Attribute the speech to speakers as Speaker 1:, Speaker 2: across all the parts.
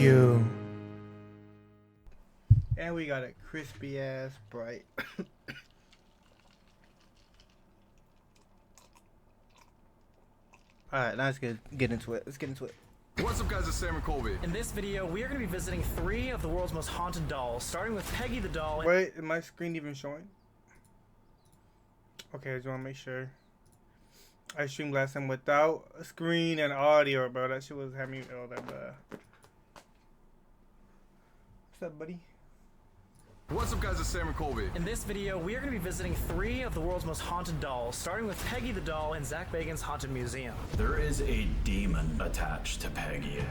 Speaker 1: you. And we got a crispy ass bright. Alright, now let's get into it. Let's get into it.
Speaker 2: What's up, guys? It's Sam and Colby.
Speaker 3: In this video, we are going to be visiting 3 of the world's most haunted dolls, starting with Peggy the doll.
Speaker 1: Wait, is my screen even showing? Okay, I just want to make sure. I streamed last time without a screen and audio, bro. That shit was having me all that bad. What's up, buddy?
Speaker 2: What's up, guys? It's Sam and Colby.
Speaker 3: In this video, we are going to be visiting 3 of the world's most haunted dolls, starting with Peggy the doll in Zach Bagans' Haunted Museum.
Speaker 4: There is a demon attached to Peggy.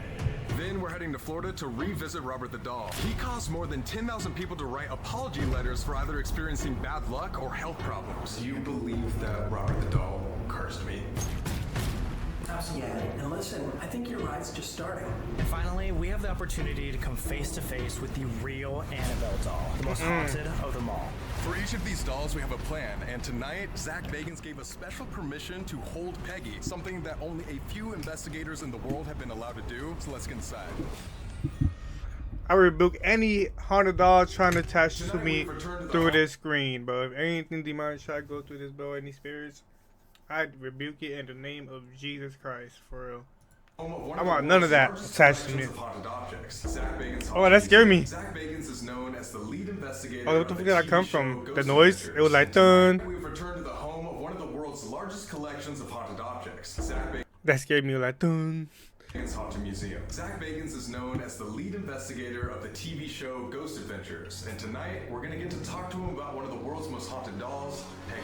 Speaker 2: Then we're heading to Florida to revisit Robert the doll. He caused more than 10,000 people to write apology letters for either experiencing bad luck or health problems.
Speaker 5: Do you believe that Robert the doll cursed me?
Speaker 6: Absolutely. And listen, I think your ride's just starting.
Speaker 3: And finally, we have the opportunity to come face to face with the real Annabelle doll, the most haunted of them all.
Speaker 2: For each of these dolls, we have a plan, and tonight, Zach Bagans gave us special permission to hold Peggy, something that only a few investigators in the world have been allowed to do, so let's get inside.
Speaker 1: I rebuke any haunted doll trying to attach to me through this screen, bro. If anything demonic try to go through this, bro, any spirits, I rebuke it in the name of Jesus Christ, for real. I want none of that attached to me. Oh, that scared me.
Speaker 5: Zach Bagans is known as the lead investigator.
Speaker 1: Oh, what the fuck did I come from? The noise? It was like dun.
Speaker 5: We've returned to the home of one of the world's largest collections of haunted objects. Zach
Speaker 1: That scared me like dun.
Speaker 5: Bagans Haunted Museum. Zach Bagans is known as the lead investigator of the TV show Ghost Adventures, and tonight we're gonna get to talk to him about one of the world's most haunted dolls, Peggy.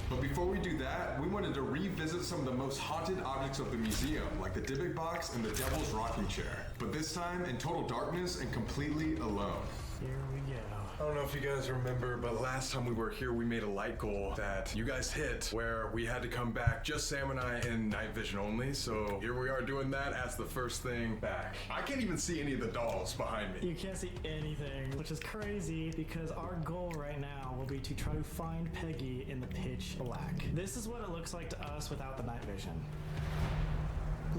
Speaker 5: But before we do that, we wanted to revisit some of the most haunted objects of the museum, like the Dybbuk box and the Devil's Rocking Chair. But this time in total darkness and completely alone.
Speaker 3: Here we go.
Speaker 5: I don't know if you guys remember, but last time we were here, we made a light goal that you guys hit where we had to come back, just Sam and I, in night vision only. So here we are doing that as the first thing back. I can't even see any of the dolls behind me.
Speaker 3: You can't see anything, which is crazy because our goal right now will be to try to find Peggy in the pitch black. This is what it looks like to us without the night vision.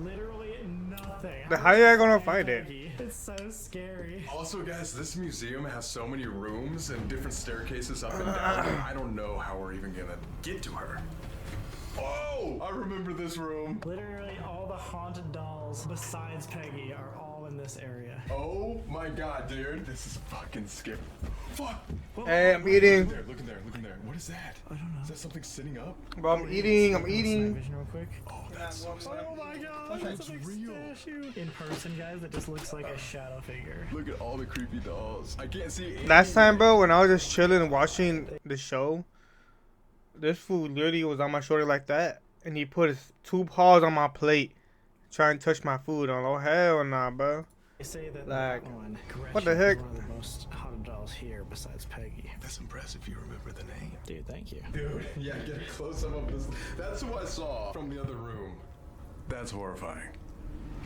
Speaker 3: Literally nothing.
Speaker 1: How are you gonna find it?
Speaker 3: It's so scary.
Speaker 5: Also, guys, this museum has so many rooms and different staircases up and down. I don't know how we're even gonna get to her. Oh, I remember this room.
Speaker 3: Literally all the haunted dolls besides Peggy are all in this area.
Speaker 5: Oh my god, dude. This is fucking scary. Fuck.
Speaker 1: Hey, I'm eating.
Speaker 5: Look in there. What is that?
Speaker 3: I don't know.
Speaker 5: Is that something sitting up?
Speaker 1: Bro, I'm eating.
Speaker 3: Night vision real quick.
Speaker 5: Oh, that's so scary.
Speaker 3: Oh my god,
Speaker 5: That's
Speaker 3: a big
Speaker 5: real.
Speaker 3: statue. In person, guys, it just looks like a shadow figure.
Speaker 5: Look at all the creepy dolls. I can't see any.
Speaker 1: Last time, bro, when I was just chilling and watching the show, this food literally was on my shoulder like that, and he put his 2 paws on my plate, trying to touch my food. Oh hell nah, bro.
Speaker 3: They say that
Speaker 1: Like,
Speaker 3: one,
Speaker 1: what the
Speaker 3: Gretchen,
Speaker 1: heck?
Speaker 3: is one of the most haunted dolls here besides Peggy.
Speaker 5: That's impressive. You remember the name.
Speaker 3: Dude, thank you.
Speaker 5: Dude, yeah, get a close-up of this. That's who I saw from the other room. That's horrifying.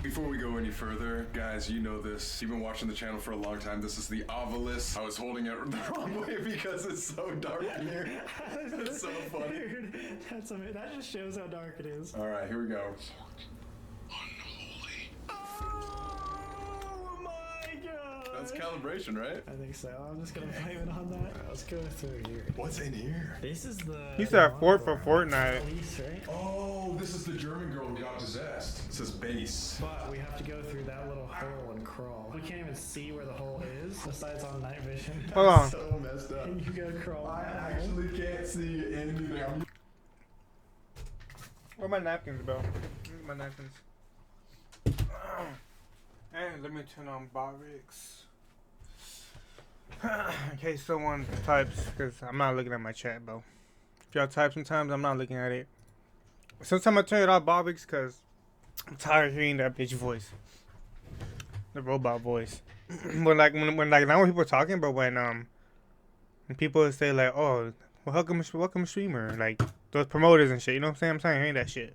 Speaker 5: Before we go any further, guys, you know this. You've been watching the channel for a long time. This is the obelisk. I was holding it the wrong way because it's so dark in here. It's so funny.
Speaker 3: Dude, that's amazing. That just shows how dark it is.
Speaker 5: All right, here we go.
Speaker 3: Oh my god!
Speaker 5: That's calibration, right?
Speaker 3: I think so. I'm just gonna blame it on that. Let's go through here.
Speaker 5: What's in here?
Speaker 3: This is the.
Speaker 1: He said fort for Fortnite.
Speaker 3: Police, right?
Speaker 5: Oh, this is the German girl who got possessed. It says base.
Speaker 3: But we have to go through that little hole and crawl. We can't even see where the hole is, besides on night vision.
Speaker 1: Hold on.
Speaker 5: So messed up.
Speaker 3: And you gotta crawl.
Speaker 5: I actually can't see anything.
Speaker 1: Where are my napkins, bro? Where are my napkins? And let me turn on Bobix. In case someone types, because I'm not looking at my chat, bro. If y'all type sometimes, I'm not looking at it. Sometimes I turn it off Bobix because I'm tired of hearing that bitch voice. The robot voice. But like when like not when people are talking, but when people say like, oh, well, welcome streamer, like those promoters and shit, you know what I'm saying? I'm tired of hearing that shit.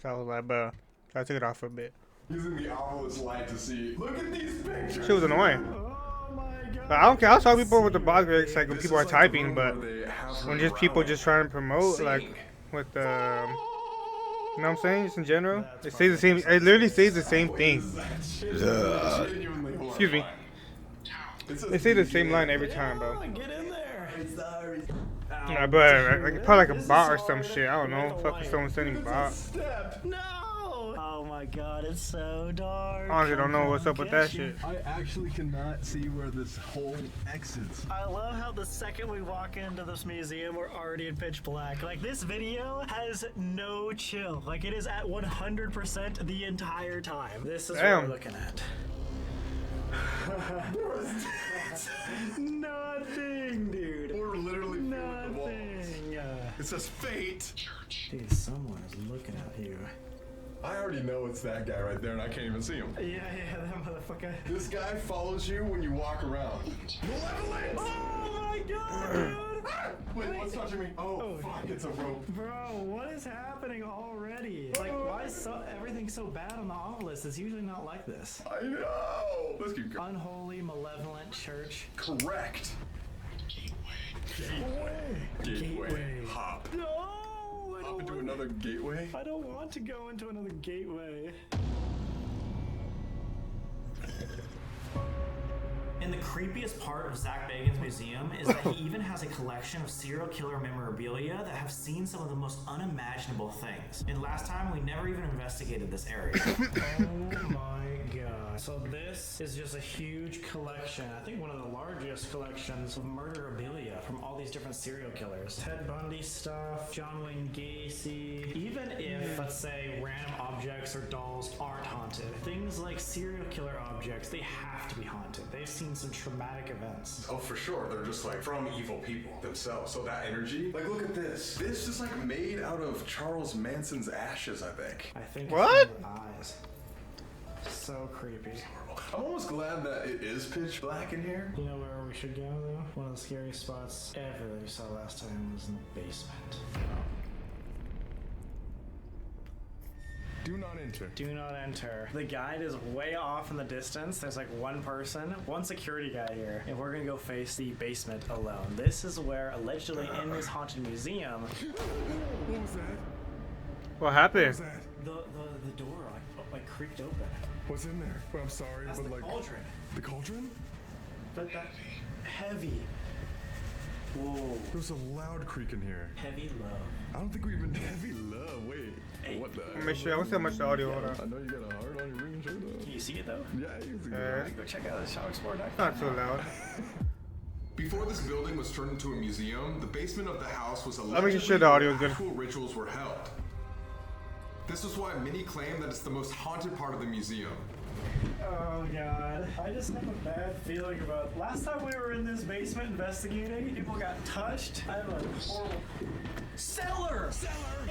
Speaker 1: So I was like, bro, I took it off for a bit.
Speaker 5: Using the obelisk light to see. Look at these pictures.
Speaker 1: Shit was annoying.
Speaker 3: Oh my god.
Speaker 1: But I don't care. I'll talk to people with the Bobix, like when
Speaker 5: This
Speaker 1: people
Speaker 5: is
Speaker 1: are
Speaker 5: like the
Speaker 1: typing,
Speaker 5: room
Speaker 1: but
Speaker 5: where they have her
Speaker 1: when just people
Speaker 5: growling.
Speaker 1: just trying to promote, like
Speaker 5: Sing.
Speaker 1: with You know what I'm saying? Just in general,
Speaker 3: That's
Speaker 1: it says the same. It literally says the same thing.
Speaker 5: Genuinely
Speaker 1: Excuse me.
Speaker 5: horrifying.
Speaker 1: They say the same line every time, bro.
Speaker 3: Oh, get in there.
Speaker 1: Nah, but like, probably like a bot or some shit. I don't know. Fucking someone sending bot.
Speaker 3: No! Oh my god, it's so dark.
Speaker 1: Honestly, don't know what's up with that shit.
Speaker 5: I actually cannot see where this hole exits.
Speaker 3: I love how the second we walk into this museum, we're already in pitch black. Like, this video has no chill. Like, it is at 100% the entire time. This is what
Speaker 1: Damn.
Speaker 3: we're looking at. Nothing, dude.
Speaker 5: We're literally filling the walls.
Speaker 3: Nothing.
Speaker 5: It says fate.
Speaker 3: Dude, someone is looking at you.
Speaker 5: I already know it's that guy right there, and I can't even see him.
Speaker 3: Yeah, that motherfucker.
Speaker 5: This guy follows you when you walk around. Malevolent!
Speaker 3: Oh my god, dude!
Speaker 5: Wait, what's touching me? Oh, fuck, it's a rope.
Speaker 3: Bro, what is happening already? Like, why is everything so bad on the obelisk? It's usually not like this.
Speaker 5: I know. Let's keep going.
Speaker 3: Unholy, malevolent church.
Speaker 5: Correct. Gateway. Hop.
Speaker 3: No! I
Speaker 5: Hop
Speaker 3: don't
Speaker 5: into
Speaker 3: want-
Speaker 5: another gateway.
Speaker 3: I don't want to go into another gateway. And the creepiest part of Zach Bagans' museum is that he even has a collection of serial killer memorabilia that have seen some of the most unimaginable things. And last time, we never even investigated this area. Oh my god. So this is just a huge collection, I think one of the largest collections of murderabilia from all these different serial killers. Ted Bundy stuff, John Wayne Gacy. Even if, let's say, random objects or dolls aren't haunted, things like serial killer objects, they have to be haunted. They've seen some traumatic events.
Speaker 5: Oh, for sure. They're just like from evil people themselves. So that energy, like, look at this. This is like made out of Charles Manson's ashes, I think.
Speaker 3: I think
Speaker 1: What?
Speaker 3: it's in the eyes. So creepy.
Speaker 5: I'm almost glad that it is pitch black in here.
Speaker 3: You know where we should go though? One of the scariest spots ever that we saw last time was in the basement.
Speaker 5: Do not enter.
Speaker 3: Do not enter. The guide is way off in the distance. There's like one person, one security guy here, and we're gonna go face the basement alone. This is where allegedly in this haunted museum,
Speaker 5: What was that?
Speaker 1: What happened?
Speaker 5: What was that?
Speaker 3: the door like creaked open.
Speaker 5: What's in there? Well, I'm sorry,
Speaker 3: That's
Speaker 5: but
Speaker 3: the
Speaker 5: like
Speaker 3: cauldron.
Speaker 5: the cauldron?
Speaker 3: But that heavy. Whoa.
Speaker 5: There's a loud creak in here.
Speaker 3: Heavy love.
Speaker 5: I don't think we even heavy love. Wait, what the?
Speaker 1: Make sure. I want to see how much the audio. Hold
Speaker 5: I
Speaker 1: on.
Speaker 5: know you got a heart on your ring shirt though.
Speaker 3: Can you see it though?
Speaker 5: Yeah, you can see
Speaker 1: Yeah.
Speaker 5: that.
Speaker 3: Go check out the shopexplore.com.
Speaker 1: Not too loud.
Speaker 2: Before this building was turned into a museum, the basement of the house was
Speaker 1: Let me just
Speaker 2: allegedly
Speaker 1: share the audio
Speaker 2: where
Speaker 1: good.
Speaker 2: actual rituals were held. This is why many claim that it's the most haunted part of the museum.
Speaker 3: Oh god. I just have a bad feeling about last time we were in this basement investigating, people got touched. I have a horrible cellar!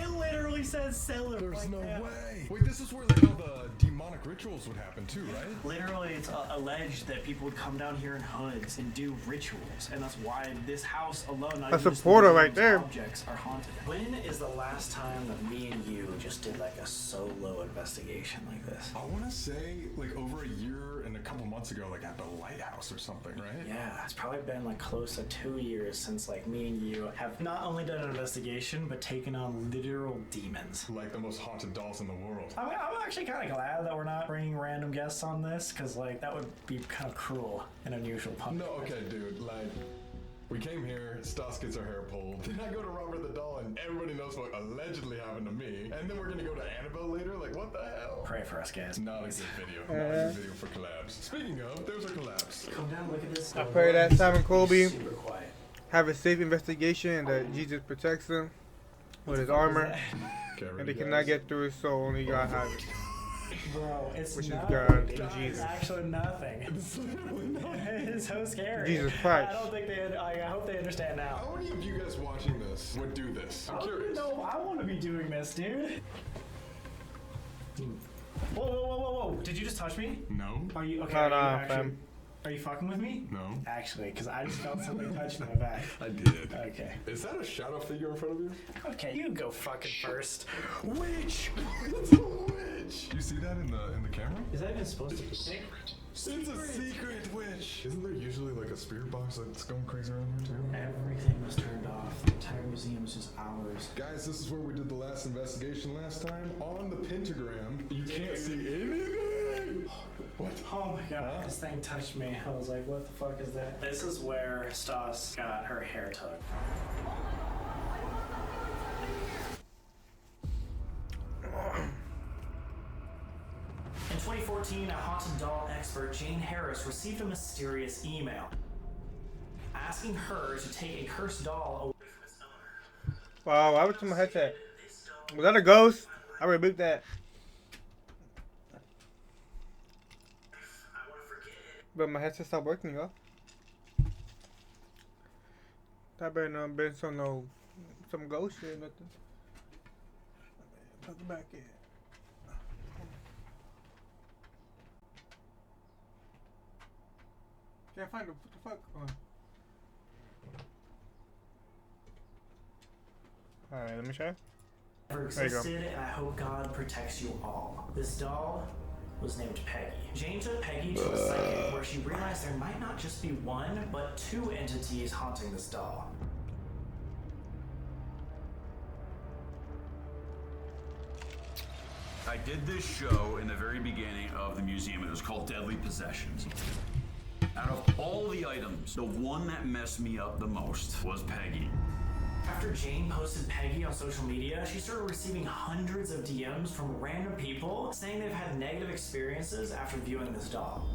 Speaker 3: It literally says cellar.
Speaker 5: There's
Speaker 3: like
Speaker 5: no
Speaker 3: that.
Speaker 5: way. Wait, this is where like all the demonic rituals would happen too, right?
Speaker 3: Literally, it's alleged that people would come down here in hoods and do rituals, and that's why this house alone, not
Speaker 1: That's
Speaker 3: even
Speaker 1: a
Speaker 3: just
Speaker 1: portal
Speaker 3: the
Speaker 1: right there.
Speaker 3: Objects are haunted. When is the last time that me and you just did like a solo investigation like this?
Speaker 5: I want to say like over a year and a couple months ago, like at the lighthouse or something, right?
Speaker 3: Yeah, it's probably been like close to 2 years since like me and you have not only done an investigation, but taken on literal demons.
Speaker 5: Like the most haunted dolls in the world.
Speaker 3: I'm actually kind of glad that we're not bringing random guests on this, because like that would be kind of cruel and unusual punishment.
Speaker 5: No, okay, dude. Like, we came here, Stas gets her hair pulled. Then I go to Robert the doll, and everybody knows what allegedly happened to me. And then we're gonna go to Annabelle later. Like, what the hell?
Speaker 3: Pray for us, guys.
Speaker 5: Not a good video. Not a good video for collabs. Speaking of, there's a collapse.
Speaker 3: Come down, look at this.
Speaker 1: I pray that Simon Colby
Speaker 3: Super quiet.
Speaker 1: have a safe investigation and that Jesus protects them with his armor, and they cannot get through his soul. Only God has it.
Speaker 3: Bro, it's
Speaker 1: Which is
Speaker 3: nothing.
Speaker 1: God
Speaker 3: dude.
Speaker 1: and Jesus.
Speaker 3: It's actually nothing. It's so scary.
Speaker 1: Jesus Christ.
Speaker 3: I don't think they. I hope they understand now.
Speaker 5: How many of you guys watching this would do this? I'm curious.
Speaker 3: No, I want to be doing this, dude. Whoa, whoa, whoa, whoa, whoa! Did you just touch me?
Speaker 5: No.
Speaker 3: Are you okay?
Speaker 1: No,
Speaker 3: are you
Speaker 1: no,
Speaker 3: actually?
Speaker 1: fam.
Speaker 3: Are you fucking with me?
Speaker 5: No.
Speaker 3: Actually, because I just felt something touch my back.
Speaker 5: I did.
Speaker 3: Okay.
Speaker 5: Is that a shadow figure in front of you?
Speaker 3: Okay, you go fucking first.
Speaker 5: Witch! It's a witch! You see that in the camera?
Speaker 3: Is that even supposed to be?
Speaker 5: It's a secret witch! Isn't there usually like a spirit box that's going crazy around here too?
Speaker 3: Everything was turned off. The entire museum is just hours.
Speaker 5: Guys, this is where we did the last investigation last time. On the pentagram, you can't see anything. What?
Speaker 7: Oh my god, this thing touched me. I was like, what the fuck is that? This is where Stas got her hair tugged.
Speaker 3: In 2014, a haunted doll expert, Jane Harris, received a mysterious email asking her to take a cursed doll away from its owner.
Speaker 1: Wow, I was to my headset. Was that a ghost? I rebuked that. But my headset stopped working, y'all. That better not been some ghost shit or nothing. Plug it back in. Can't find it. What the fuck? Alright, let me try.
Speaker 3: Never
Speaker 1: There you go.
Speaker 3: existed, and I hope God protects you all. This doll was named Peggy. Jane took Peggy to a psychic where she realized there might not just be one, but two entities haunting this doll.
Speaker 4: I did this show in the very beginning of the museum. It was called Deadly Possessions. Out of all the items, the one that messed me up the most was Peggy.
Speaker 3: After Jane posted Peggy on social media, she started receiving hundreds of DMs from random people saying they've had negative experiences after viewing this doll.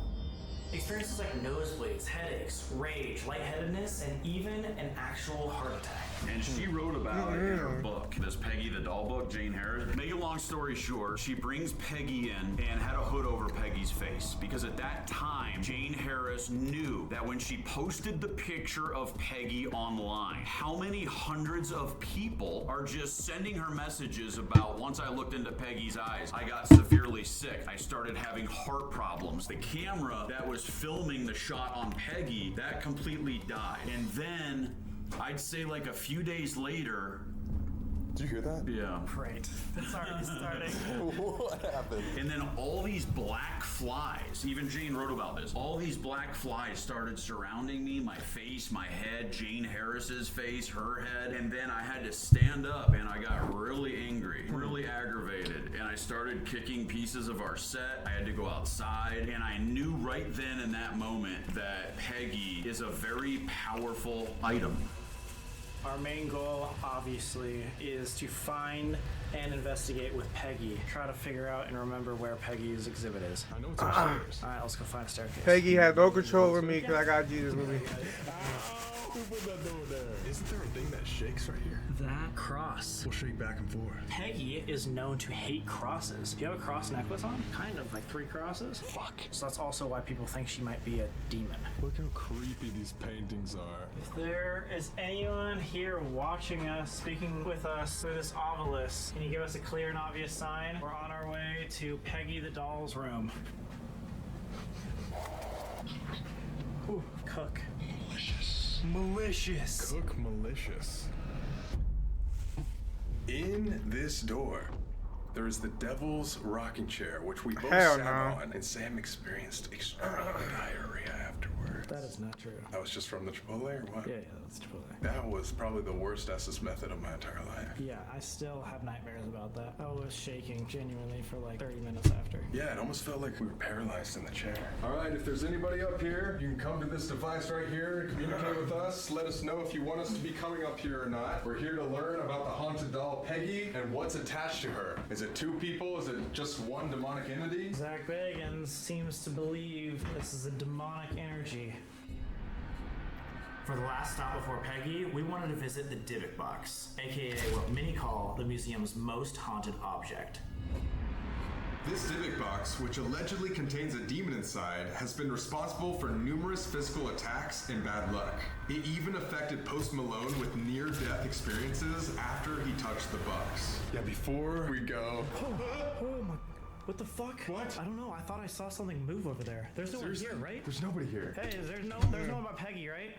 Speaker 3: Experiences like nosebleeds, headaches, rage, lightheadedness, and even an actual heart attack.
Speaker 4: And she wrote about it in her book, this Peggy the Doll book, Jane Harris. Make a long story short, she brings Peggy in and had a hood over Peggy's face because at that time, Jane Harris knew that when she posted the picture of Peggy online, how many hundreds of people are just sending her messages about, once I looked into Peggy's eyes, I got severely sick. I started having heart problems. The camera that was filming the shot on Peggy, that completely died. And then I'd say like a few days later.
Speaker 5: Did you hear that?
Speaker 4: Yeah.
Speaker 7: Great. It's already starting.
Speaker 5: What happened?
Speaker 4: And then all these black flies, even Jane wrote about this, all these black flies started surrounding me, my face, my head, Jane Harris's face, her head. And then I had to stand up and I got really angry, really aggravated. And I started kicking pieces of our set. I had to go outside. And I knew right then in that moment that Peggy is a very powerful item.
Speaker 7: Our main goal, obviously, is to find and investigate with Peggy. Try to figure out and remember where Peggy's exhibit is.
Speaker 5: I know it's upstairs.
Speaker 7: Alright, let's go find a staircase.
Speaker 1: Peggy has no control over me because I got Jesus with me.
Speaker 5: Who put that door there? Isn't there a thing that shakes right here?
Speaker 7: That cross.
Speaker 5: We'll shake back and forth.
Speaker 7: Peggy is known to hate crosses. Do you have a cross necklace on? Kind of, like 3 crosses.
Speaker 5: Fuck.
Speaker 7: So that's also why people think she might be a demon.
Speaker 5: Look how creepy these paintings are.
Speaker 7: If there is anyone here watching us, speaking with us through this obelisk, can you give us a clear and obvious sign? We're on our way to Peggy the doll's room. Ooh, cook. Malicious.
Speaker 5: Cook malicious. In this door, there is the Devil's Rocking Chair, which we both
Speaker 1: Hell
Speaker 5: sat
Speaker 1: no.
Speaker 5: on, and Sam experienced extreme diarrhea afterwards.
Speaker 7: That is not true.
Speaker 5: That was just from the Chipotle or what?
Speaker 7: Yeah, that's Chipotle.
Speaker 5: That was probably the worst Estes method of my entire life.
Speaker 7: Yeah, I still have nightmares about that. I was shaking genuinely for like 30 minutes after.
Speaker 5: Yeah, it almost felt like we were paralyzed in the chair. All right, if there's anybody up here, you can come to this device right here and communicate with us. Let us know if you want us to be coming up here or not. We're here to learn about the haunted doll Peggy and what's attached to her. Is it 2 people? Is it just one demonic entity?
Speaker 7: Zach Bagans seems to believe this is a demonic energy.
Speaker 3: For the last stop before Peggy, we wanted to visit the Dybbuk box, aka what many call the museum's most haunted object.
Speaker 5: This Dybbuk box, which allegedly contains a demon inside, has been responsible for numerous physical attacks and bad luck. It even affected Post Malone with near-death experiences after he touched the box. Yeah, before we go...
Speaker 7: Oh my... What the fuck?
Speaker 5: What?
Speaker 7: I don't know. I thought I saw something move over there. There's no one
Speaker 5: Seriously?
Speaker 7: here, right?
Speaker 5: There's nobody here.
Speaker 7: Hey, there's no one about Peggy, right?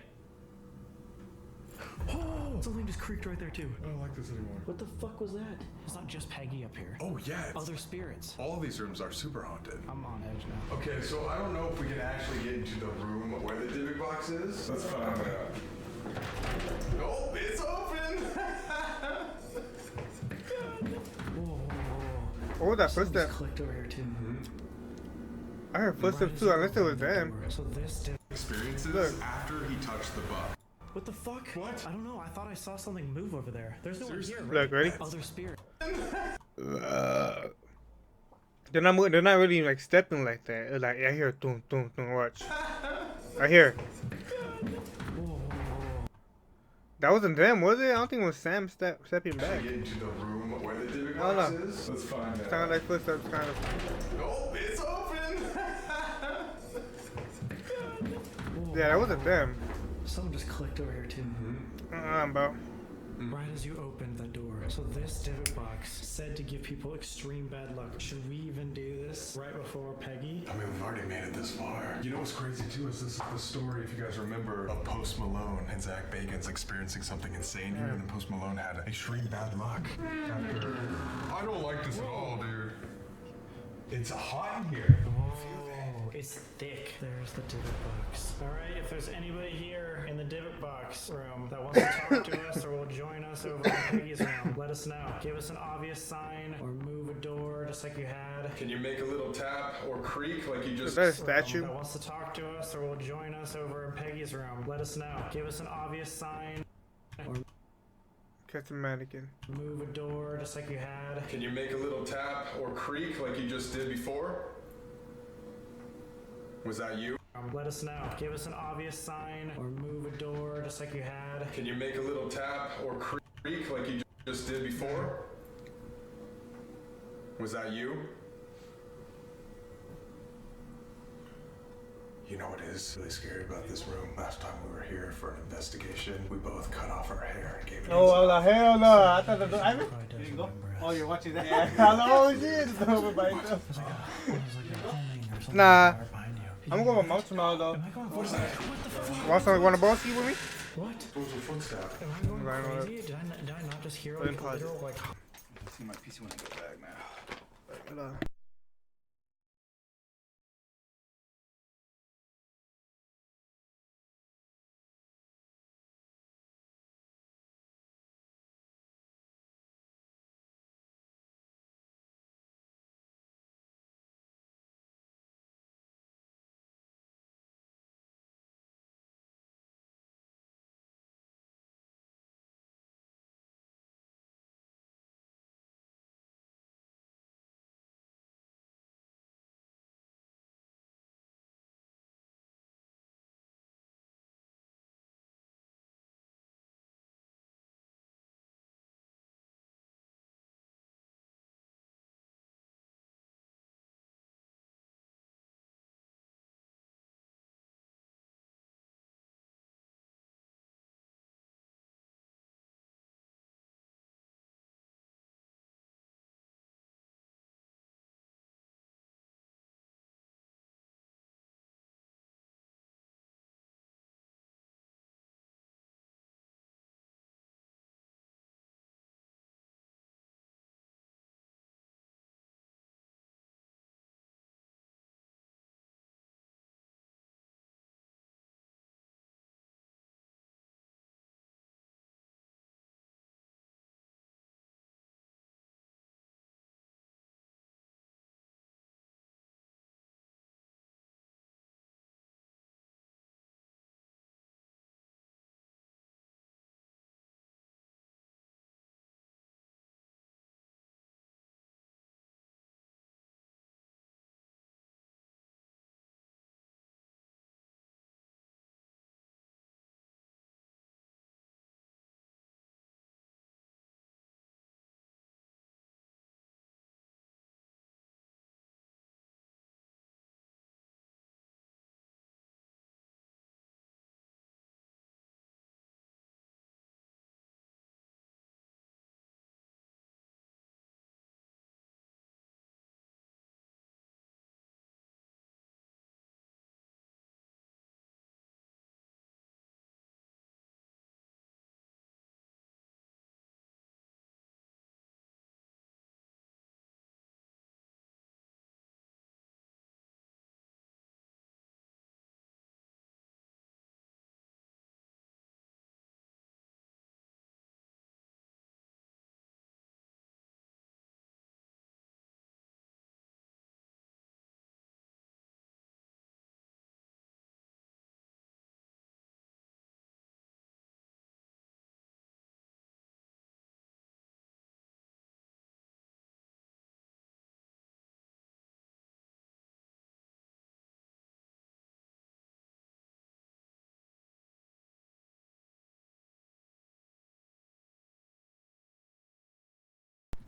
Speaker 7: Oh! Something just creaked right there too.
Speaker 5: I don't like this anymore.
Speaker 7: What the fuck was that? It's not just Peggy up here.
Speaker 5: Oh, yeah. It's,
Speaker 7: Other spirits.
Speaker 5: all these rooms are super haunted.
Speaker 7: I'm on edge now.
Speaker 5: Okay, so I don't know if we can actually get into the room where the Dybbuk box is. Let's find out. Oh, it's open!
Speaker 1: What was that
Speaker 3: Something
Speaker 1: footstep?
Speaker 3: just clicked over here too.
Speaker 1: I heard footsteps too, unless it was them.
Speaker 3: So this did.
Speaker 5: Experiences
Speaker 1: Look.
Speaker 5: after he touched the buck.
Speaker 3: What the fuck?
Speaker 5: What?
Speaker 3: I don't know. I thought I saw something move over there. There's no one here. Right?
Speaker 1: Look, ready?
Speaker 3: Other spirit.
Speaker 1: They're not moving, they're not really like stepping like that. It's like I hear doom doom doom. Watch. I hear. That wasn't them, was it? I don't think it was Sam stepping back.
Speaker 5: Get into the room where the diving
Speaker 1: I don't
Speaker 5: box
Speaker 1: know.
Speaker 5: is. Let's find out.
Speaker 1: Sounded like footsteps, kind of.
Speaker 5: Oh, it's open.
Speaker 1: Yeah, that wasn't them.
Speaker 3: Someone just clicked over here too.
Speaker 1: Bro.
Speaker 3: Right as you opened the door. So this divot box said to give people extreme bad luck. Should we even do this right before Peggy?
Speaker 5: I mean, we've already made it this far. You know what's crazy too is this is the story, if you guys remember, of Post Malone and Zach Bagans experiencing something insane here, and then Post Malone had extreme bad luck. After, I don't like this at all, dude. It's hot in here.
Speaker 3: Oh, it's thick. There's the divot box. All right, if there's anybody here in the divot box room that wants to talk to us or will join us over in Peggy's room, let us know. Give us an obvious sign or move a door just like you had.
Speaker 5: Can you make a little tap or creak like you
Speaker 1: Is
Speaker 5: just...
Speaker 1: that a statue?
Speaker 3: That wants to talk to us or will join us over in Peggy's room, let us know. Give us an obvious sign or
Speaker 1: Catch a mannequin.
Speaker 3: move a door just like you had.
Speaker 5: Can you make a little tap or creak like you just did before? Was that you?
Speaker 3: Let us know. Give us an obvious sign or move a door just like you had.
Speaker 5: Can you make a little tap or creak like you just did before? Was that you? You know what is really scary about this room? Last time we were here for an investigation, we both cut off our hair and gave it
Speaker 1: Oh, hell no. I thought that. I
Speaker 3: Probably does remember us.
Speaker 1: Oh, you're watching that? I was like, oh shit. It's over by itself.
Speaker 3: It was like a homing or something
Speaker 1: Nah.
Speaker 3: right behind you.
Speaker 1: I'm going with Mount tomorrow though.
Speaker 3: Am I going crazy? What the fuck?
Speaker 1: Want to ball ski with me?
Speaker 3: What?
Speaker 5: Those were footsteps.
Speaker 3: Am I going
Speaker 1: Right, right.
Speaker 3: crazy? Did I not just hear
Speaker 1: Put in
Speaker 3: like a
Speaker 1: closet.
Speaker 3: literal like
Speaker 4: See my PC when I get back, man.
Speaker 1: Hold on.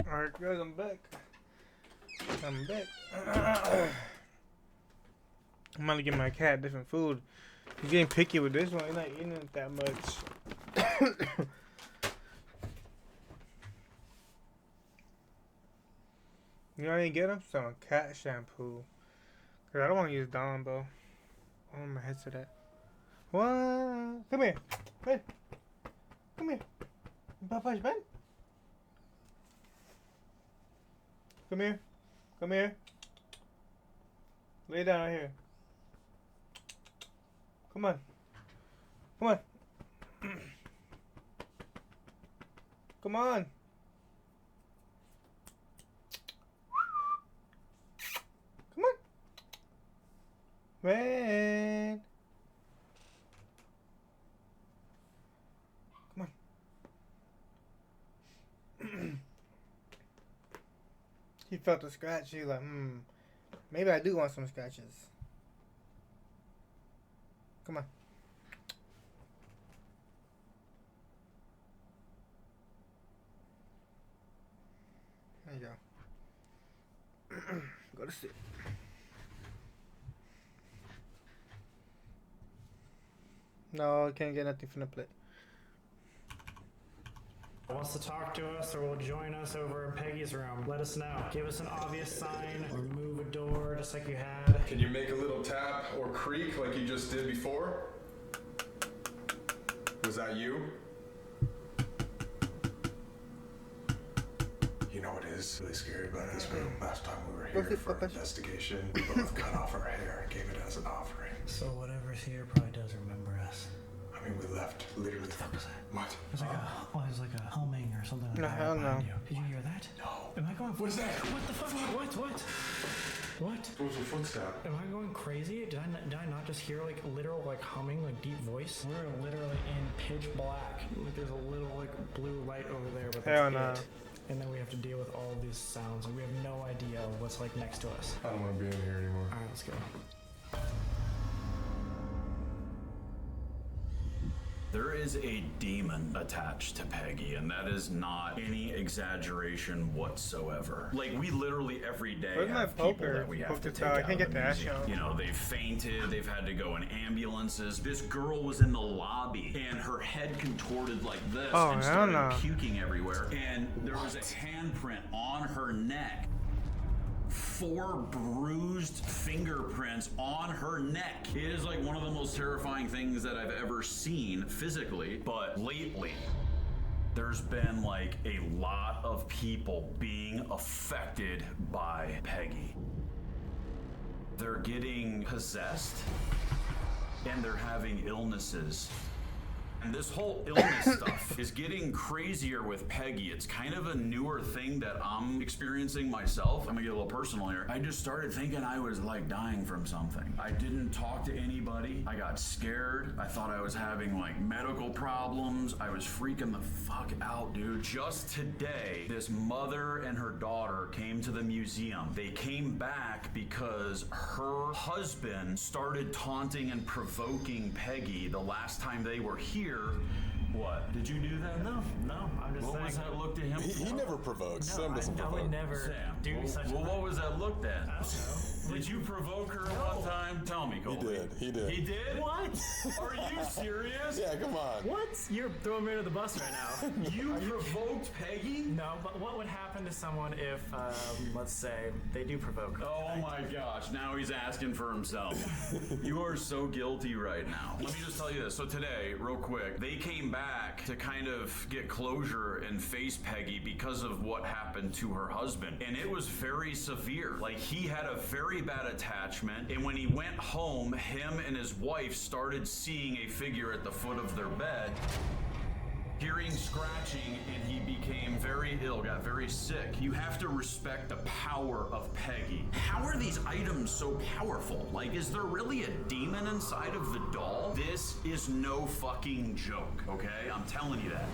Speaker 1: Alright, guys, I'm back. I'm back. I'm gonna get my cat different food. He's getting picky with this one. He's not eating it that much. You know what I didn't get him? Some cat shampoo. Cause I don't want to use Dawn, bro. I want my head to that. What? Come here. Hey. Come here. Papa's bed. Come here. Come here. Lay down right here. Come on. Come on. Come on. Come on. Man. Come on. He felt the scratch. He was like, maybe I do want some scratches. Come on. There you go. Go to sleep. No, I can't get nothing from the plate.
Speaker 7: Wants to talk to us or will join us over in Peggy's room, let us know. Give us an obvious sign or move a door just like you had.
Speaker 5: Can you make a little tap or creak like you just did before? Was that you? You know what is really scary about this room? Last time we were here for an investigation, we both cut off our hair and gave it as an offering.
Speaker 7: So whatever's here probably does remember us.
Speaker 5: I mean, we left literally. What the fuck was that? What?
Speaker 7: It was like a humming or something like
Speaker 1: No,
Speaker 7: that
Speaker 1: hell
Speaker 7: behind
Speaker 1: no.
Speaker 7: you. Did you hear that?
Speaker 5: No.
Speaker 7: Am I going?
Speaker 5: What is that?
Speaker 7: What the fuck? What? What?
Speaker 5: It was a footstep.
Speaker 7: Am I going crazy? Did I not just hear like literal like humming, like deep voice? We're literally in pitch black. Like there's a little like blue light over there, but that's
Speaker 1: Hell no.
Speaker 7: it. And then we have to deal with all of these sounds, and we have no idea what's like next to us.
Speaker 5: I don't want to be in here anymore.
Speaker 7: All right, let's go.
Speaker 4: There is a demon attached to Peggy, and that is not any exaggeration whatsoever. Like, we literally every day
Speaker 1: Where's my
Speaker 4: have people
Speaker 1: poker?
Speaker 4: that we have
Speaker 1: Poker
Speaker 4: to take
Speaker 1: tower. I
Speaker 4: out
Speaker 1: can't
Speaker 4: of
Speaker 1: get
Speaker 4: the
Speaker 1: the ash
Speaker 4: museum.
Speaker 1: out.
Speaker 4: You know, they've fainted, they've had to go in ambulances. This girl was in the lobby, and her head contorted like this
Speaker 1: Oh,
Speaker 4: and
Speaker 1: hell
Speaker 4: started
Speaker 1: no.
Speaker 4: puking everywhere. And there was a handprint on her neck. 4 bruised fingerprints on her neck. It is like one of the most terrifying things that I've ever seen physically, but lately there's been like a lot of people being affected by Peggy. They're getting possessed and they're having illnesses. And this whole illness stuff is getting crazier with Peggy. It's kind of a newer thing that I'm experiencing myself. I'm gonna get a little personal here. I just started thinking I was like dying from something. I didn't talk to anybody. I got scared. I thought I was having like medical problems. I was freaking the fuck out, dude. Just today, this mother and her daughter came to the museum. They came back because her husband started taunting and provoking Peggy the last time they were here. What? Did you do that?
Speaker 7: No, I'm just
Speaker 4: What
Speaker 7: saying.
Speaker 4: was that look to him?
Speaker 5: He never provokes.
Speaker 7: No,
Speaker 5: Sam doesn't
Speaker 7: I
Speaker 5: provoke.
Speaker 7: would never
Speaker 4: Sam,
Speaker 7: do such a
Speaker 4: well,
Speaker 7: thing.
Speaker 4: what was that looked at?
Speaker 7: I don't know.
Speaker 4: Did you provoke her one time? Tell me, Colby.
Speaker 5: He did.
Speaker 4: He did?
Speaker 7: What?
Speaker 4: Are you serious?
Speaker 5: Yeah, come on.
Speaker 7: What? You're throwing me under the bus right now.
Speaker 4: You provoked Peggy?
Speaker 7: No, but what would happen to someone if, let's say, they do provoke?
Speaker 4: Oh my gosh, now he's asking for himself. You are so guilty right now. Let me just tell you this. So today, real quick, they came back to kind of get closure and face Peggy because of what happened to her husband. And it was very severe. Like, he had a very bad attachment, and when he went home, him and his wife started seeing a figure at the foot of their bed, hearing scratching, and he became very ill, got very sick. You have to respect the power of Peggy. How are these items so powerful? Like, is there really a demon inside of the doll? This is no fucking joke, okay? I'm telling you that.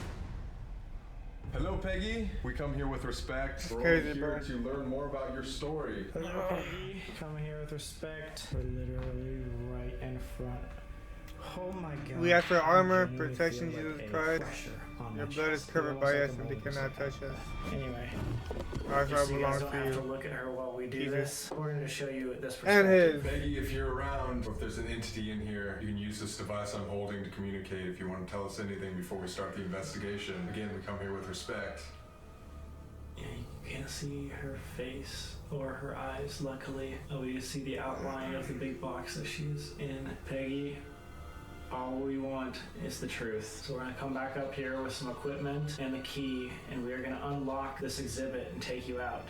Speaker 5: Hello, Peggy. We come here with respect. We're
Speaker 1: crazy,
Speaker 5: only here
Speaker 1: bro.
Speaker 5: to learn more about your story.
Speaker 7: Hello, Peggy. Come here with respect. We're literally right in front. Oh my god.
Speaker 1: We ask for armor,
Speaker 7: I genuinely
Speaker 1: protection,
Speaker 7: feel
Speaker 1: Jesus
Speaker 7: like a
Speaker 1: Christ.
Speaker 7: crusher. on
Speaker 1: Your
Speaker 7: my
Speaker 1: blood is
Speaker 7: chest.
Speaker 1: covered by us
Speaker 7: Almost
Speaker 1: and they
Speaker 7: like a
Speaker 1: cannot touch us.
Speaker 7: Anyway,
Speaker 1: Our
Speaker 7: just
Speaker 1: heart
Speaker 7: so you guys
Speaker 1: belongs
Speaker 7: don't
Speaker 1: to
Speaker 7: have to
Speaker 1: you.
Speaker 7: look at her while we do
Speaker 1: Jesus.
Speaker 7: this, we're going to show you this
Speaker 1: And
Speaker 7: perspective.
Speaker 1: his.
Speaker 5: Peggy, if you're around, or if there's an entity in here, you can use this device I'm holding to communicate if you want to tell us anything before we start the investigation. Again, we come here with respect.
Speaker 7: Yeah, you can't see her face or her eyes, luckily. We see the outline of the big box that she's in. Peggy, all we want is the truth. So we're gonna come back up here with some equipment and the key, and we are gonna unlock this exhibit and take you out.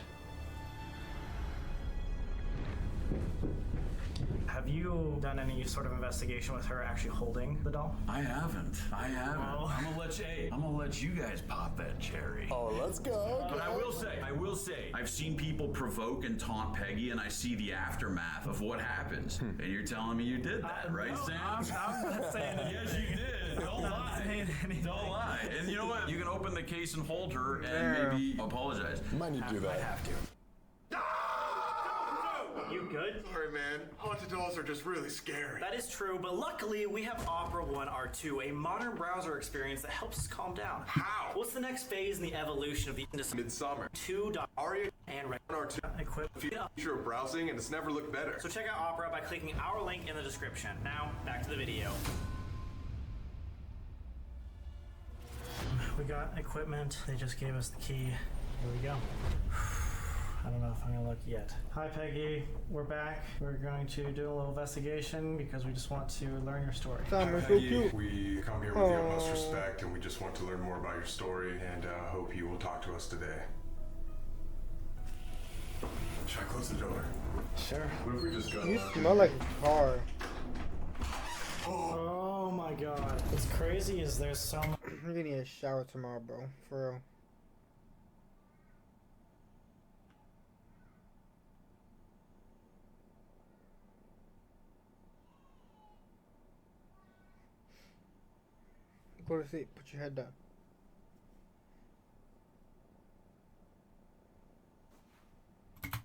Speaker 7: Have you done any sort of investigation with her actually holding the doll?
Speaker 4: I haven't.
Speaker 7: Oh.
Speaker 4: I'm gonna let you guys pop that cherry.
Speaker 5: Oh, let's go.
Speaker 4: But I will say, I've seen people provoke and taunt Peggy, and I see the aftermath of what happens. And you're telling me you did that, right,
Speaker 7: No,
Speaker 4: Sam?
Speaker 7: I'm not saying it.
Speaker 4: Yes, you did. Don't lie. Don't lie. And you know what? You can open the case and hold her and maybe apologize.
Speaker 5: Might need to do
Speaker 7: I
Speaker 5: that.
Speaker 7: have to. You good?
Speaker 5: Sorry, man. Haunted dolls are just really scary.
Speaker 3: That is true, but luckily we have Opera One R2, a modern browser experience that helps us calm down.
Speaker 5: How?
Speaker 3: What's the next phase in the evolution of the industry?
Speaker 5: Midsummer.
Speaker 3: 2.
Speaker 5: Aria
Speaker 3: And
Speaker 5: R2
Speaker 3: equip.
Speaker 5: feature of browsing, and it's never looked better.
Speaker 3: So check out Opera by clicking our link in the description. Now, back to the video.
Speaker 7: We got equipment. They just gave us the key. Here we go. I don't know if I'm gonna look yet. Hi Peggy, we're back. We're going to do a little investigation because we just want to learn your story.
Speaker 1: Simon, so
Speaker 5: Peggy,
Speaker 1: cute.
Speaker 5: we come here with the utmost respect, and we just want to learn more about your story, and hope you will talk to us today. Should I close the door?
Speaker 7: Sure.
Speaker 5: What if we just go?
Speaker 1: You smell like a car.
Speaker 7: Oh my god. What's crazy is there's so much.
Speaker 1: I'm gonna need a shower tomorrow, bro. For real. Go to sleep. Put your head down.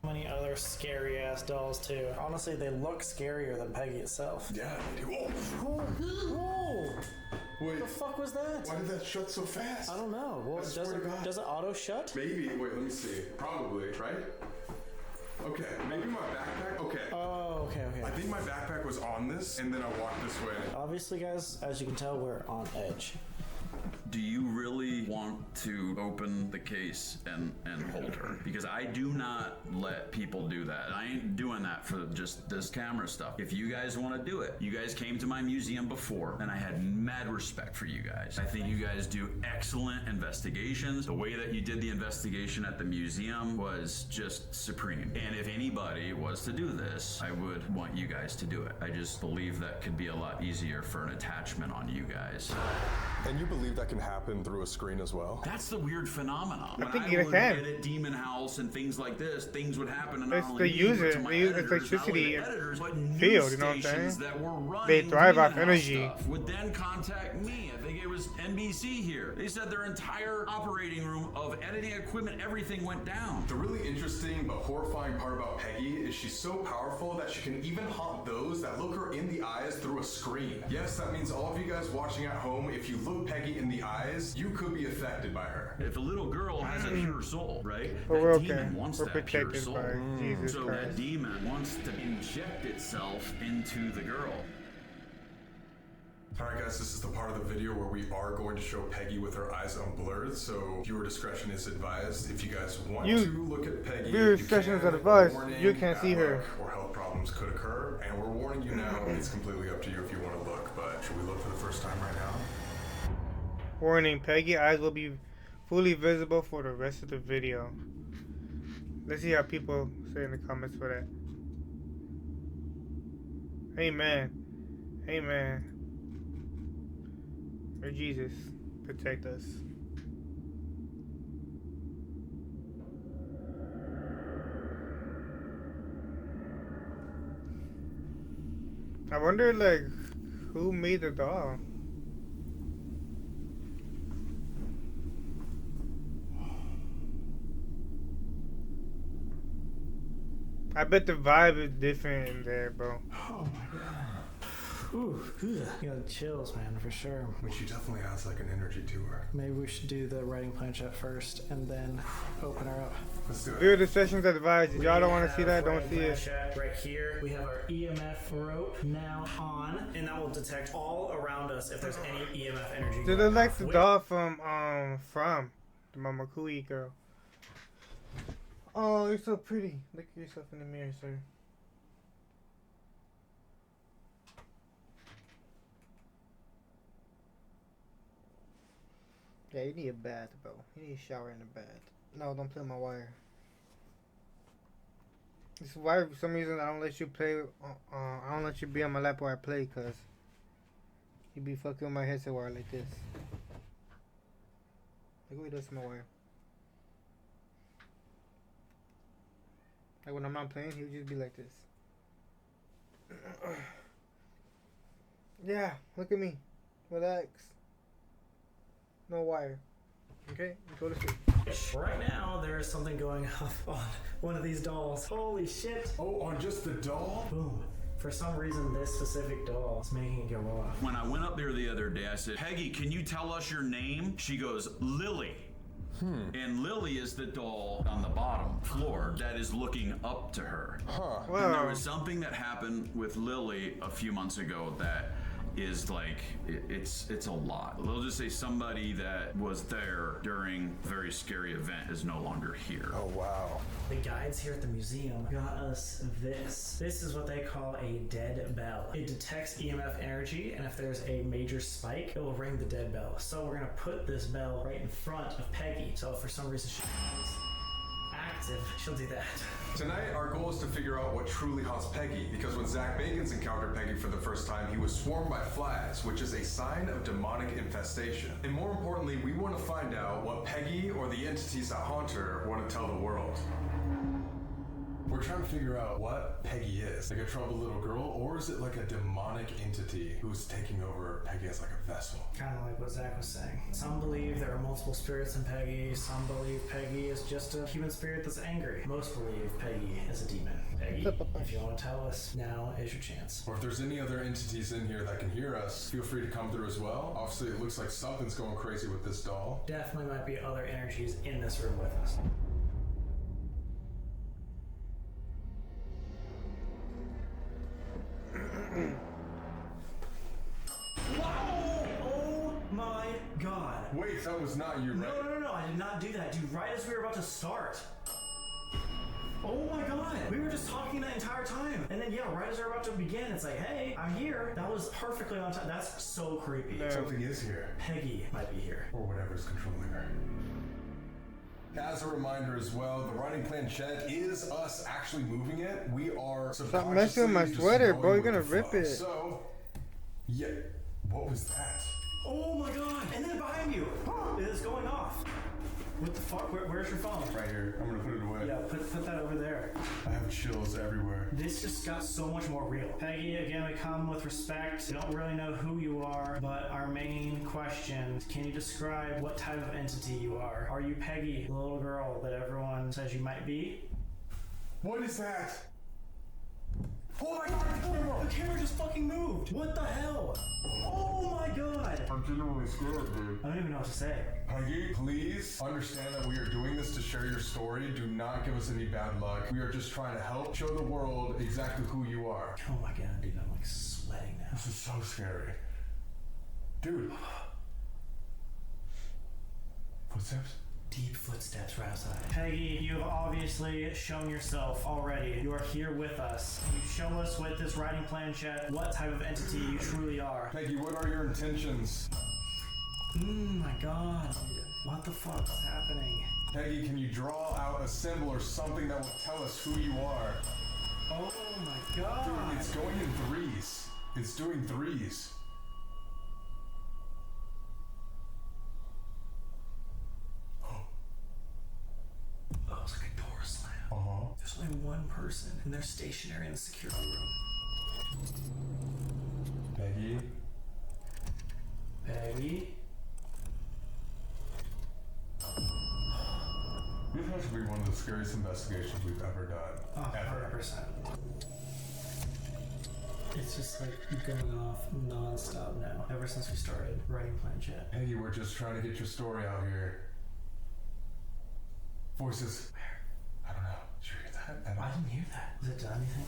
Speaker 7: Many other scary ass dolls too. Honestly, they look scarier than Peggy itself.
Speaker 5: Yeah, they do. Oh,
Speaker 7: Whoa!
Speaker 5: wait.
Speaker 7: The fuck was that?
Speaker 5: Why did that shut so fast?
Speaker 7: I don't know. Well,
Speaker 5: I swear to God.
Speaker 7: does it auto shut?
Speaker 5: Maybe. Wait, let me see. Probably, right? Okay, maybe my backpack. Okay.
Speaker 7: Oh, okay.
Speaker 5: I think my backpack was on this, and then I walked this way.
Speaker 7: Obviously, guys, as you can tell, we're on edge.
Speaker 4: Do you really want to open the case and hold her? Because I do not let people do that. I ain't doing that for just this camera stuff. If you guys want to do it, you guys came to my museum before, and I had mad respect for you guys. I think you guys do excellent investigations. The way that you did the investigation at the museum was just supreme. And if anybody was to do this, I would want you guys to do it. I just believe that could be a lot easier for an attachment on you guys.
Speaker 5: And you believe that can happen through a screen as well?
Speaker 4: That's the weird phenomenon.
Speaker 1: I think
Speaker 4: when
Speaker 1: it
Speaker 4: I would
Speaker 1: can.
Speaker 4: get at Demon House and things like this, things would happen. And
Speaker 1: It's
Speaker 4: not
Speaker 1: they
Speaker 4: only me,
Speaker 1: use
Speaker 4: but
Speaker 1: it.
Speaker 4: to my
Speaker 1: They use
Speaker 4: editors,
Speaker 1: electricity
Speaker 4: not only editors, but
Speaker 1: field,
Speaker 4: news
Speaker 1: you know what I'm
Speaker 4: stations
Speaker 1: saying?
Speaker 4: that were running
Speaker 1: They thrive
Speaker 4: Demon
Speaker 1: off
Speaker 4: House
Speaker 1: energy.
Speaker 4: stuff would then contact me. I think it was NBC here. They said their entire operating room of editing equipment, everything went down.
Speaker 5: The really interesting but horrifying part about Peggy is she's so powerful that she can even haunt those that look her in the eyes through a screen. Yes, that means all of you guys watching at home, if you look Peggy in the eyes, you could be affected by her.
Speaker 4: If a little girl has a pure soul, right?
Speaker 1: But we're
Speaker 4: That
Speaker 1: okay.
Speaker 4: demon wants
Speaker 1: We're
Speaker 4: that pure
Speaker 1: protected
Speaker 4: soul.
Speaker 1: by Jesus
Speaker 4: So that
Speaker 1: Christ.
Speaker 4: demon wants to inject itself into the girl.
Speaker 5: Alright guys, this is the part of the video where we are going to show Peggy with her eyes unblurred, so viewer discretion is advised. If you guys want
Speaker 1: You-
Speaker 5: to look at Peggy,
Speaker 1: viewer
Speaker 5: you
Speaker 1: discretion is
Speaker 5: can.
Speaker 1: advised.
Speaker 5: Warning,
Speaker 1: You can't see
Speaker 5: bad
Speaker 1: her.
Speaker 5: luck or health problems could occur, and we're warning you now. It's completely up to you if you want to look, but should we look for the first time right now?
Speaker 1: Warning, Peggy eyes will be fully visible for the rest of the video. Let's see how people say in the comments for that. Amen. Amen. Or Jesus, protect us. I wonder, like, who made the doll? I bet the vibe is different in there, bro.
Speaker 7: Oh my god. Ooh, you got chills, man, for sure.
Speaker 5: I mean, she definitely has like an energy to her.
Speaker 7: Maybe we should do the writing planchette first and then open her up.
Speaker 5: Let's do it.
Speaker 1: Viewer discussions advised. If y'all don't want to see that, don't see it.
Speaker 7: Right here, we have our EMF rope now on, and that will detect all around us if there's any EMF energy.
Speaker 1: They look like the doll from the Mama Kui girl. Oh, you're so pretty. Look at yourself in the mirror, sir. Yeah, you need a bath, bro. You need a shower and a bath. No, don't play with my wire. This is why for some reason I don't let you play. I don't let you be on my lap while I play, cause you be fucking with my headset wire like this. Look what he does to my wire. Like when I'm not playing, he would just be like this. Yeah, look at me. Relax. No wire. Okay, go to sleep.
Speaker 7: Right now, there is something going off on one of these dolls. Holy shit.
Speaker 5: Oh, on just the doll?
Speaker 7: Boom. For some reason, this specific doll is making it go off.
Speaker 4: When I went up there the other day, I said, Peggy, can you tell us your name? She goes, Lily. And Lily is the doll on the bottom floor that is looking up to her.
Speaker 5: Huh.
Speaker 1: Wow.
Speaker 4: And there was something that happened with Lily a few months ago that is like, it's a lot. They'll just say somebody that was there during a very scary event is no longer here.
Speaker 5: Oh, wow.
Speaker 7: The guides here at the museum got us this. This is what they call a dead bell. It detects EMF energy, and if there's a major spike, it will ring the dead bell. So we're gonna put this bell right in front of Peggy. So if for some reason she's active, she'll do that.
Speaker 5: Tonight, our goal is to figure out what truly haunts Peggy, because when Zach Bagans encountered Peggy for the first time, he was swarmed by flies, which is a sign of demonic infestation. And more importantly, we want to find out what Peggy or the entities that haunt her want to tell the world. We're trying to figure out what Peggy is. Like a troubled little girl, or is it like a demonic entity who's taking over Peggy as like a vessel?
Speaker 7: Kind of like what Zach was saying. Some believe there are multiple spirits in Peggy. Some believe Peggy is just a human spirit that's angry. Most believe Peggy is a demon. Peggy, if you want to tell us, now is your chance.
Speaker 5: Or if there's any other entities in here that can hear us, feel free to come through as well. Obviously, it looks like something's going crazy with this doll.
Speaker 7: Definitely might be other energies in this room with us. Wow! Oh my god.
Speaker 5: Wait, that was not you, right?
Speaker 7: No, I did not do that, dude. Right as we were about to start. Oh my god. We were just talking the entire time. And then, yeah, right as we were about to begin, it's like, hey, I'm here. That was perfectly on time. That's so creepy.
Speaker 5: Something is here.
Speaker 7: Peggy might be here.
Speaker 5: Or whatever's controlling her. As a reminder as well, the writing planchette is us actually moving it. We are
Speaker 1: Stop messing with my sweater, bro. You're gonna rip it.
Speaker 5: So, yeah, what was that?
Speaker 7: Oh my god. And then behind you. It's going off. What the fuck? Where's your phone?
Speaker 5: Right here. I'm gonna put it away.
Speaker 7: Yeah, put that over there.
Speaker 5: I have chills everywhere.
Speaker 7: This just got so much more real. Peggy, again, we come with respect. We don't really know who you are, but our main question, can you describe what type of entity you are? Are you Peggy, the little girl that everyone says you might be?
Speaker 5: What is that?
Speaker 7: Oh my god, the camera just fucking moved. What the hell? Oh my god.
Speaker 5: I'm genuinely scared, dude.
Speaker 7: I don't even know what to say.
Speaker 5: Peggy, please understand that we are doing this to share your story. Do not give us any bad luck. We are just trying to help show the world exactly who you are.
Speaker 7: Oh my god, dude, I'm like sweating now.
Speaker 5: This is so scary. Dude. Footsteps?
Speaker 7: Deep footsteps right outside. Peggy, you have obviously shown yourself already. You are here with us. You show us with this writing planchette what type of entity you truly are.
Speaker 5: Peggy, what are your intentions?
Speaker 7: My god. What the fuck is happening?
Speaker 5: Peggy, can you draw out a symbol or something that will tell us who you are?
Speaker 7: Oh my god.
Speaker 5: Dude, it's going in threes. It's doing threes.
Speaker 7: Oh, it's like a door slam.
Speaker 5: Uh-huh.
Speaker 7: There's only one person, and they're stationary in the security room.
Speaker 5: Peggy?
Speaker 7: Peggy?
Speaker 5: This has to be one of the scariest investigations we've ever done.
Speaker 7: Oh,
Speaker 5: Ever.
Speaker 7: 100%. It's just like going off non-stop now, ever since we started writing planchette.
Speaker 5: Peggy, we're just trying to get your story out here. Voices. I don't know. Did you hear that?
Speaker 7: I didn't hear that. Was it done, you think?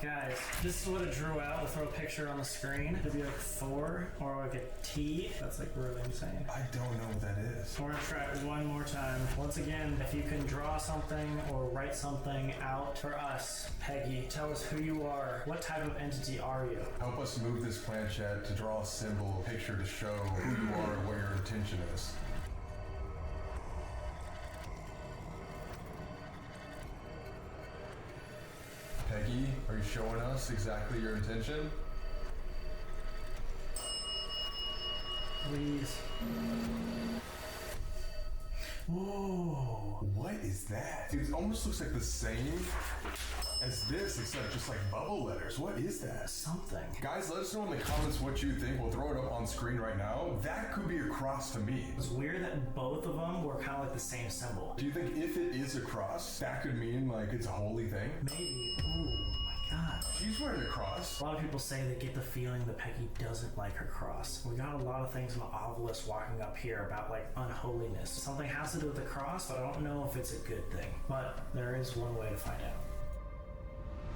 Speaker 7: Guys, this is what it drew out. We'll throw a picture on the screen. It'd be like 4 or like a T. That's like really insane.
Speaker 5: I don't know what that is.
Speaker 7: We're gonna try it one more time. Once again, if you can draw something or write something out for us, Peggy, tell us who you are. What type of entity are you?
Speaker 5: Help us move this planchette to draw a symbol, a picture to show who you are and what your intention is. Peggy, are you showing us exactly your intention?
Speaker 7: Please. Whoa.
Speaker 5: What is that? It almost looks like the same as this, except just like bubble letters. What is that?
Speaker 7: Something.
Speaker 5: Guys, let us know in the comments what you think. We'll throw it up on screen right now. That could be a cross to me.
Speaker 7: It's weird that both of them were kind of like the same symbol.
Speaker 5: Do you think if it is a cross, that could mean like it's a holy thing?
Speaker 7: Maybe. Ooh, my God.
Speaker 5: She's wearing a cross.
Speaker 7: A lot of people say they get the feeling that Peggy doesn't like her cross. We got a lot of things in the obelisk walking up here about like unholiness. Something has to do with the cross, but I don't know if it's a good thing. But there is one way to find out.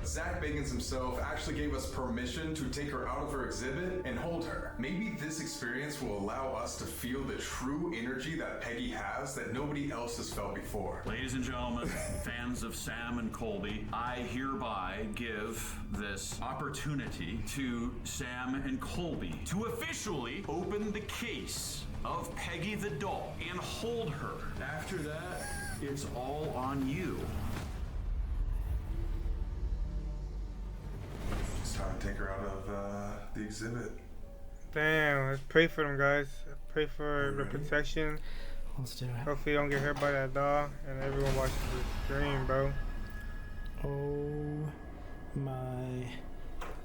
Speaker 2: Zach Bagans himself actually gave us permission to take her out of her exhibit and hold her. Maybe this experience will allow us to feel the true energy that Peggy has that nobody else has felt before.
Speaker 4: Ladies and gentlemen, fans of Sam and Colby, I hereby give this opportunity to Sam and Colby to officially open the case of Peggy the doll and hold her. After that, it's all on you.
Speaker 2: It's time to take her out of the exhibit.
Speaker 1: Damn, let's pray for them, guys. Pray for the protection.
Speaker 7: Let's do it.
Speaker 1: Hopefully you don't get hurt by that dog, and everyone watches the stream, bro.
Speaker 7: Oh my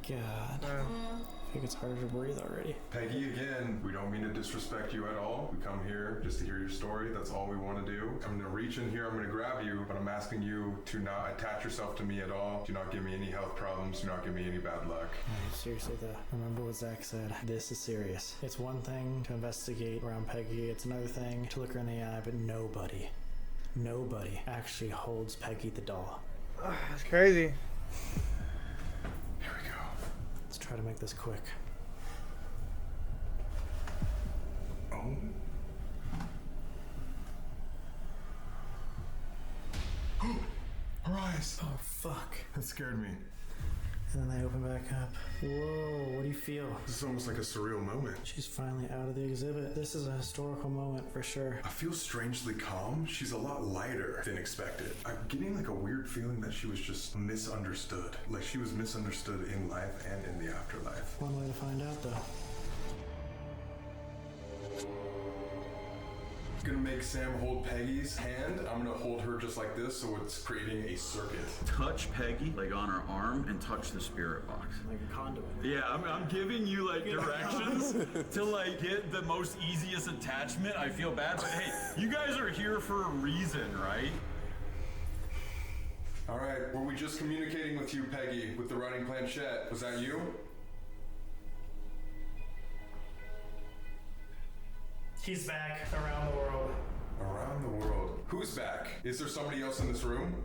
Speaker 7: God. I think it's harder to breathe already.
Speaker 2: Peggy, again, we don't mean to disrespect you at all. We come here just to hear your story. That's all we want to do. I'm going to reach in here, I'm going to grab you, but I'm asking you to not attach yourself to me at all. Do not give me any health problems. Do not give me any bad luck.
Speaker 7: Seriously though, remember what Zach said. This is serious. It's one thing to investigate around Peggy. It's another thing to look her in the eye, but nobody actually holds Peggy the doll.
Speaker 1: That's crazy.
Speaker 2: Here we go.
Speaker 7: Let's try to make this quick.
Speaker 2: Oh. Her eyes.
Speaker 7: Oh fuck.
Speaker 2: That scared me.
Speaker 7: And then they open back up. Whoa, what do you feel?
Speaker 2: This is almost like a surreal moment.
Speaker 7: She's finally out of the exhibit. This is a historical moment for sure.
Speaker 2: I feel strangely calm. She's a lot lighter than expected. I'm getting like a weird feeling that she was just misunderstood. Like she was misunderstood in life and in the afterlife.
Speaker 7: One way to find out though.
Speaker 2: Gonna make Sam hold Peggy's hand. I'm gonna hold her just like this, so it's creating a circuit.
Speaker 4: Touch Peggy, like on her arm, and touch the spirit box.
Speaker 7: Like a conduit.
Speaker 4: Yeah, I'm giving you like directions to like get the most easiest attachment. I feel bad, but hey, you guys are here for a reason, right?
Speaker 2: All right, were we just communicating with you, Peggy, with the writing planchette? Was that you?
Speaker 7: He's back around the world.
Speaker 2: Around the world. Who's back? Is there somebody else in this room?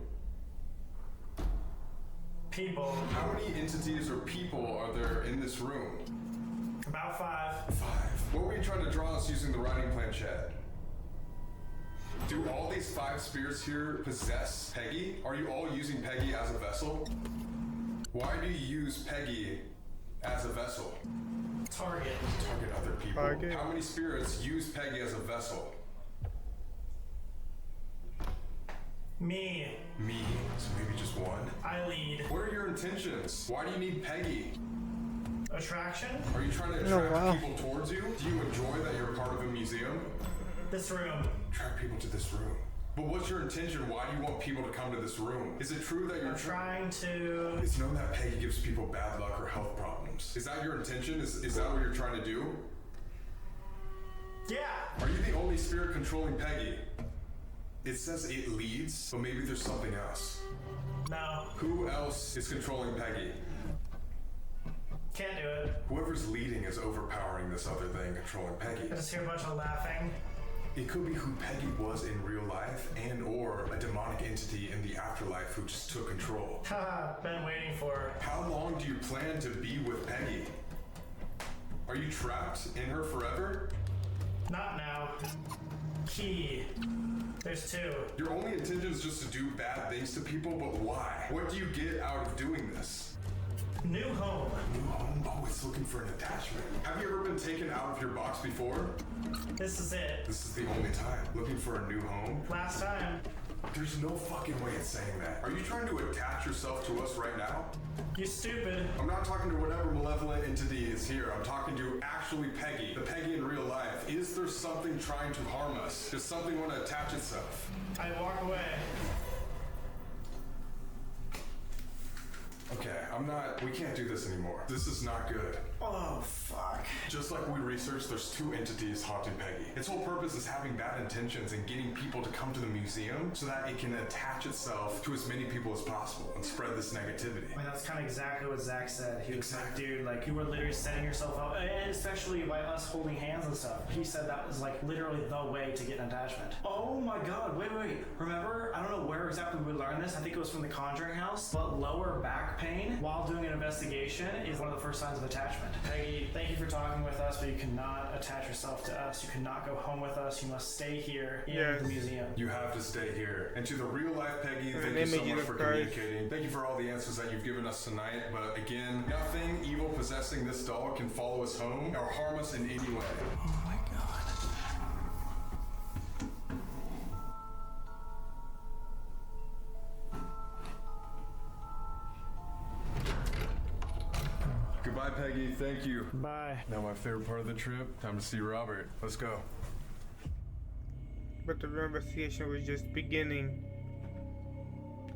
Speaker 7: People.
Speaker 2: How many entities or people are there in this room?
Speaker 7: About 5.
Speaker 2: 5. What were you trying to draw us using the writing planchette? Do all these 5 spirits here possess Peggy? Are you all using Peggy as a vessel? Why do you use Peggy as a vessel?
Speaker 7: Target.
Speaker 2: Target other people.
Speaker 1: Target.
Speaker 2: How many spirits use Peggy as a vessel?
Speaker 7: Me.
Speaker 2: Me. So maybe just one.
Speaker 7: I lead.
Speaker 2: What are your intentions? Why do you need Peggy?
Speaker 7: Attraction?
Speaker 2: Are you trying to
Speaker 1: Oh,
Speaker 2: attract
Speaker 1: wow.
Speaker 2: people towards you? Do you enjoy that you're part of a museum?
Speaker 7: This room.
Speaker 2: Attract people to this room. But what's your intention? Why do you want people to come to this room? Is it true that you're
Speaker 7: I'm trying to...
Speaker 2: It's known that Peggy gives people bad luck or health problems. Is that your intention? Is that what you're trying to do?
Speaker 7: Yeah!
Speaker 2: Are you the only spirit controlling Peggy? It says it leads, but maybe there's something else.
Speaker 3: No.
Speaker 2: Who else is controlling Peggy?
Speaker 3: Can't do it.
Speaker 2: Whoever's leading is overpowering this other thing controlling Peggy.
Speaker 3: I just hear a bunch of laughing.
Speaker 2: It could be who Peggy was in real life and or a demonic entity in the afterlife who just took control.
Speaker 3: Haha, been waiting for.
Speaker 2: How long do you plan to be with Peggy? Are you trapped in her forever?
Speaker 3: Not now. Key. There's two.
Speaker 2: Your only intention is just to do bad things to people, but why? What do you get out of doing this?
Speaker 3: New home.
Speaker 2: New home? Oh, it's looking for an attachment. Have you ever been taken out of your box before?
Speaker 3: This is it.
Speaker 2: This is the only time. Looking for a new home?
Speaker 3: Last time.
Speaker 2: There's no fucking way it's saying that. Are you trying to attach yourself to us right now?
Speaker 3: You stupid.
Speaker 2: I'm not talking to whatever malevolent entity is here. I'm talking to actually Peggy. The Peggy in real life. Is there something trying to harm us? Does something want to attach itself?
Speaker 3: I walk away.
Speaker 2: Okay, we can't do this anymore. This is not good.
Speaker 3: Oh, fuck.
Speaker 2: Just like we researched, there's two entities haunting Peggy. Its whole purpose is having bad intentions and getting people to come to the museum so that it can attach itself to as many people as possible and spread this negativity.
Speaker 3: I mean, that's kind of exactly what Zach said. He was
Speaker 2: Exactly.
Speaker 3: like, dude, like, you were literally setting yourself up, and especially by us holding hands and stuff. He said that was, like, literally the way to get an attachment. Oh my god, wait. Remember, I don't know where exactly we learned this. I think it was from the Conjuring House, but lower back pain while doing an investigation is one of the first signs of attachment. Peggy, thank you for talking with us, but you cannot attach yourself to us. You cannot go home with us. You must stay here in the museum.
Speaker 2: You have to stay here. And to the real life Peggy,
Speaker 1: In
Speaker 2: thank
Speaker 1: the
Speaker 2: you so
Speaker 1: image
Speaker 2: much
Speaker 1: of
Speaker 2: for
Speaker 1: Christ.
Speaker 2: communicating. Thank you for all the answers that you've given us tonight. But again, nothing evil possessing this doll can follow us home or harm us in any way.
Speaker 3: Oh my god.
Speaker 5: Goodbye, Peggy. Thank you.
Speaker 3: Bye.
Speaker 5: Now my favorite part of the trip, time to see Robert. Let's go.
Speaker 1: But the investigation was just beginning.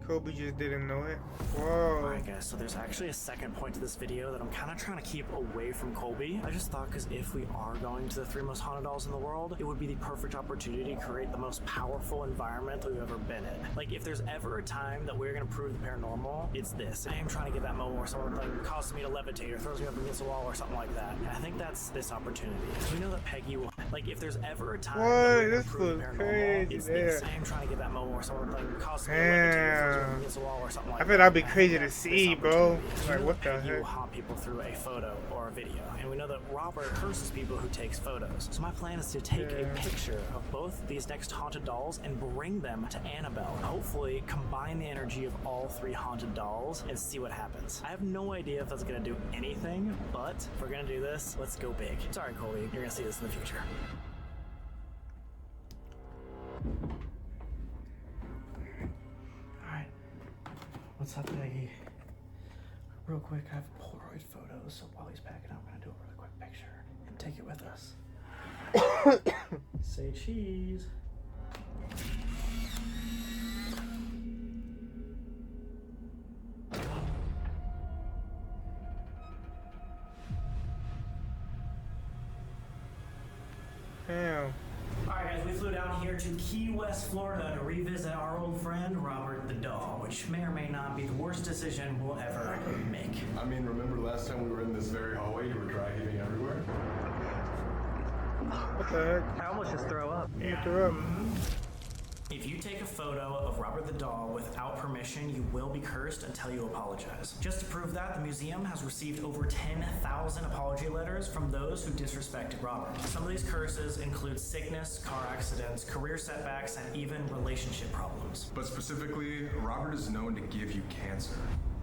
Speaker 1: Colby just didn't know it. Whoa.
Speaker 3: Alright guys, so there's actually a second point to this video that I'm kind of trying to keep away from Colby. I just thought because if we are going to the 3 most haunted dolls in the world, it would be the perfect opportunity to create the most powerful environment that we've ever been in. Like if there's ever a time that we're going to prove the paranormal, it's this. I am trying to get that moment where someone like causes me to levitate or throws me up against a wall or something like that. And I think that's this opportunity. We know that Peggy will, like if there's ever a time that we're going
Speaker 1: This
Speaker 3: to prove the
Speaker 1: was
Speaker 3: paranormal,
Speaker 1: crazy
Speaker 3: it's
Speaker 1: there.
Speaker 3: this. I am trying to get that moment where someone like causes me to levitate or throws me up against a wall or something like that.
Speaker 1: I feel that'd be
Speaker 3: I think
Speaker 1: crazy to
Speaker 3: that's
Speaker 1: see,
Speaker 3: this
Speaker 1: bro.
Speaker 3: opportunity.
Speaker 1: Like,
Speaker 3: We know
Speaker 1: what
Speaker 3: that
Speaker 1: the
Speaker 3: Peggy will
Speaker 1: heck?
Speaker 3: haunt people through a photo or a video, and we know that Robert curses people who takes photos. So my plan is to take a picture of both these next haunted dolls and bring them to Annabelle. Hopefully combine the energy of all 3 haunted dolls and see what happens. I have no idea if that's gonna do anything, but if we're gonna do this, let's go big. Sorry, Colby, you're gonna see this in the future. Alright. What's up, Peggy? Real quick, I have Polaroid photos, so while he's packing up, I'm gonna do a really quick picture and take it with us. Say cheese.
Speaker 1: Damn.
Speaker 3: Alright guys, we flew down here to Key West, Florida to revisit our old friend Robert the Doll, which may or may not be the worst decision we'll ever make.
Speaker 5: I mean, remember last time we were in this very hallway, you were dry heaving everywhere?
Speaker 1: What the heck?
Speaker 3: I almost just throw up.
Speaker 1: You threw up.
Speaker 3: If you take a photo of Robert the Doll without permission, you will be cursed until you apologize. Just to prove that, the museum has received over 10,000 apology letters from those who disrespected Robert. Some of these curses include sickness, car accidents, career setbacks, and even relationship problems.
Speaker 5: But specifically, Robert is known to give you cancer.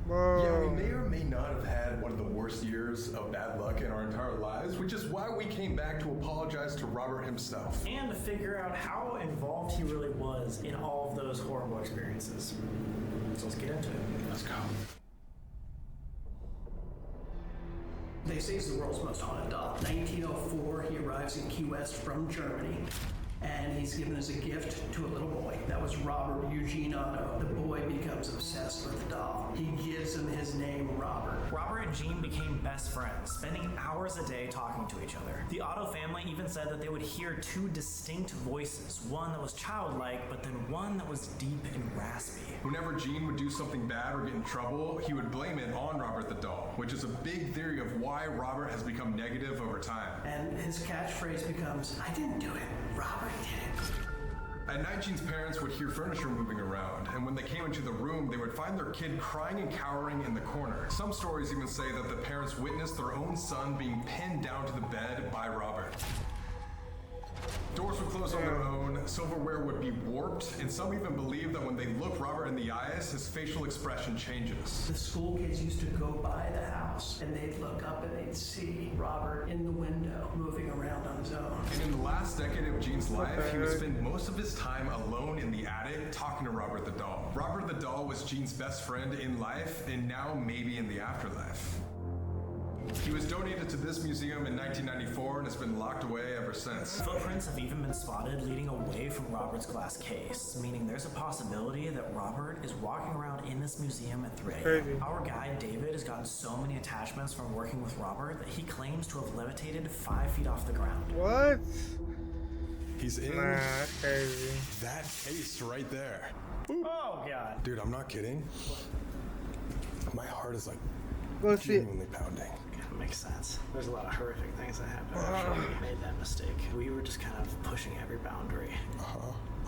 Speaker 1: Whoa.
Speaker 5: Yeah, we may or may not have had one of the worst years of bad luck in our entire lives, which is why we came back to apologize to Robert himself.
Speaker 3: And to figure out how involved he really was in all of those horrible experiences. So let's get into it.
Speaker 5: Let's go.
Speaker 6: They say he's the world's most haunted doll. 1904, he arrives in Key West from Germany. and he's given as a gift to a little boy. That was Robert Eugene Otto. The boy becomes obsessed with the doll. He gives him his name, Robert.
Speaker 3: Robert and Jean became best friends, spending hours a day talking to each other. The Otto family even said that they would hear two distinct voices, one that was childlike, but then one that was deep and raspy.
Speaker 5: Whenever Gene would do something bad or get in trouble, he would blame it on Robert the doll, which is a big theory of why Robert has become negative over time.
Speaker 6: And his catchphrase becomes, I didn't do it, Robert did it.
Speaker 5: At night, Gene's parents would hear furniture moving around, and when they came into the room, they would find their kid crying and cowering in the corner. Some stories even say that the parents witnessed their own son being pinned down to the bed by Robert. Doors would close on their own, silverware would be warped, and some even believe that when they look Robert in the eyes, his facial expression changes.
Speaker 6: The school kids used to go by the house, and they'd look up and they'd see Robert in the window, moving around on his own.
Speaker 5: And in the last decade of Gene's life, he would spend most of his time alone in the attic talking to Robert the doll. Robert the doll was Gene's best friend in life, and now maybe in the afterlife. He was donated to this museum in 1994 and has been locked away ever since.
Speaker 3: Footprints have even been spotted leading away from Robert's glass case, meaning there's a possibility that Robert is walking around in this museum at 3 a.m. Our guide, David, has gotten so many attachments from working with Robert that he claims to have levitated 5 feet off the ground.
Speaker 1: What?
Speaker 5: He's in
Speaker 1: that's crazy.
Speaker 5: that case right there.
Speaker 3: Oh, God.
Speaker 5: Dude, I'm not kidding. My heart is like
Speaker 1: Go see it.
Speaker 5: genuinely pounding.
Speaker 3: Makes sense. There's a lot of horrific things that happened after we made that mistake. We were just kind of pushing every boundary.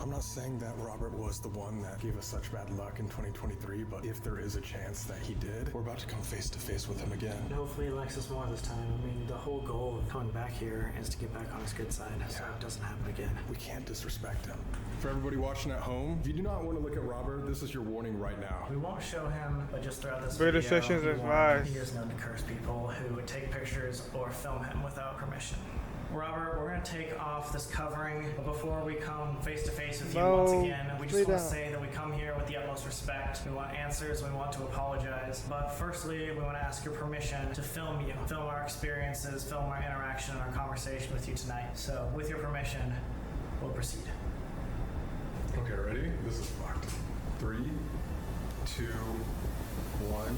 Speaker 5: I'm not saying that Robert was the one that gave us such bad luck in 2023, but if there is a chance that he did, we're about to come face to face with him again.
Speaker 7: And hopefully he likes us more this time. I mean, the whole goal of coming back here is to get back on his good side, so it doesn't happen again.
Speaker 5: We can't disrespect him. For everybody watching at home, if you do not want to look at Robert, this is your warning right now.
Speaker 3: We won't show him, but just throughout this
Speaker 1: British
Speaker 3: video,
Speaker 1: sessions
Speaker 3: he
Speaker 1: advised.
Speaker 3: He is known to curse people who would take pictures or film him without permission. Robert, we're going to take off this covering, but before we come face to face with you once again, we just want to say that we come here with the utmost respect. We want answers, we want to apologize, but firstly, we want to ask your permission to film you, film our experiences, film our interaction, our conversation with you tonight. So, with your permission, we'll proceed.
Speaker 5: Okay, ready? This is fucked. 3, 2, 1.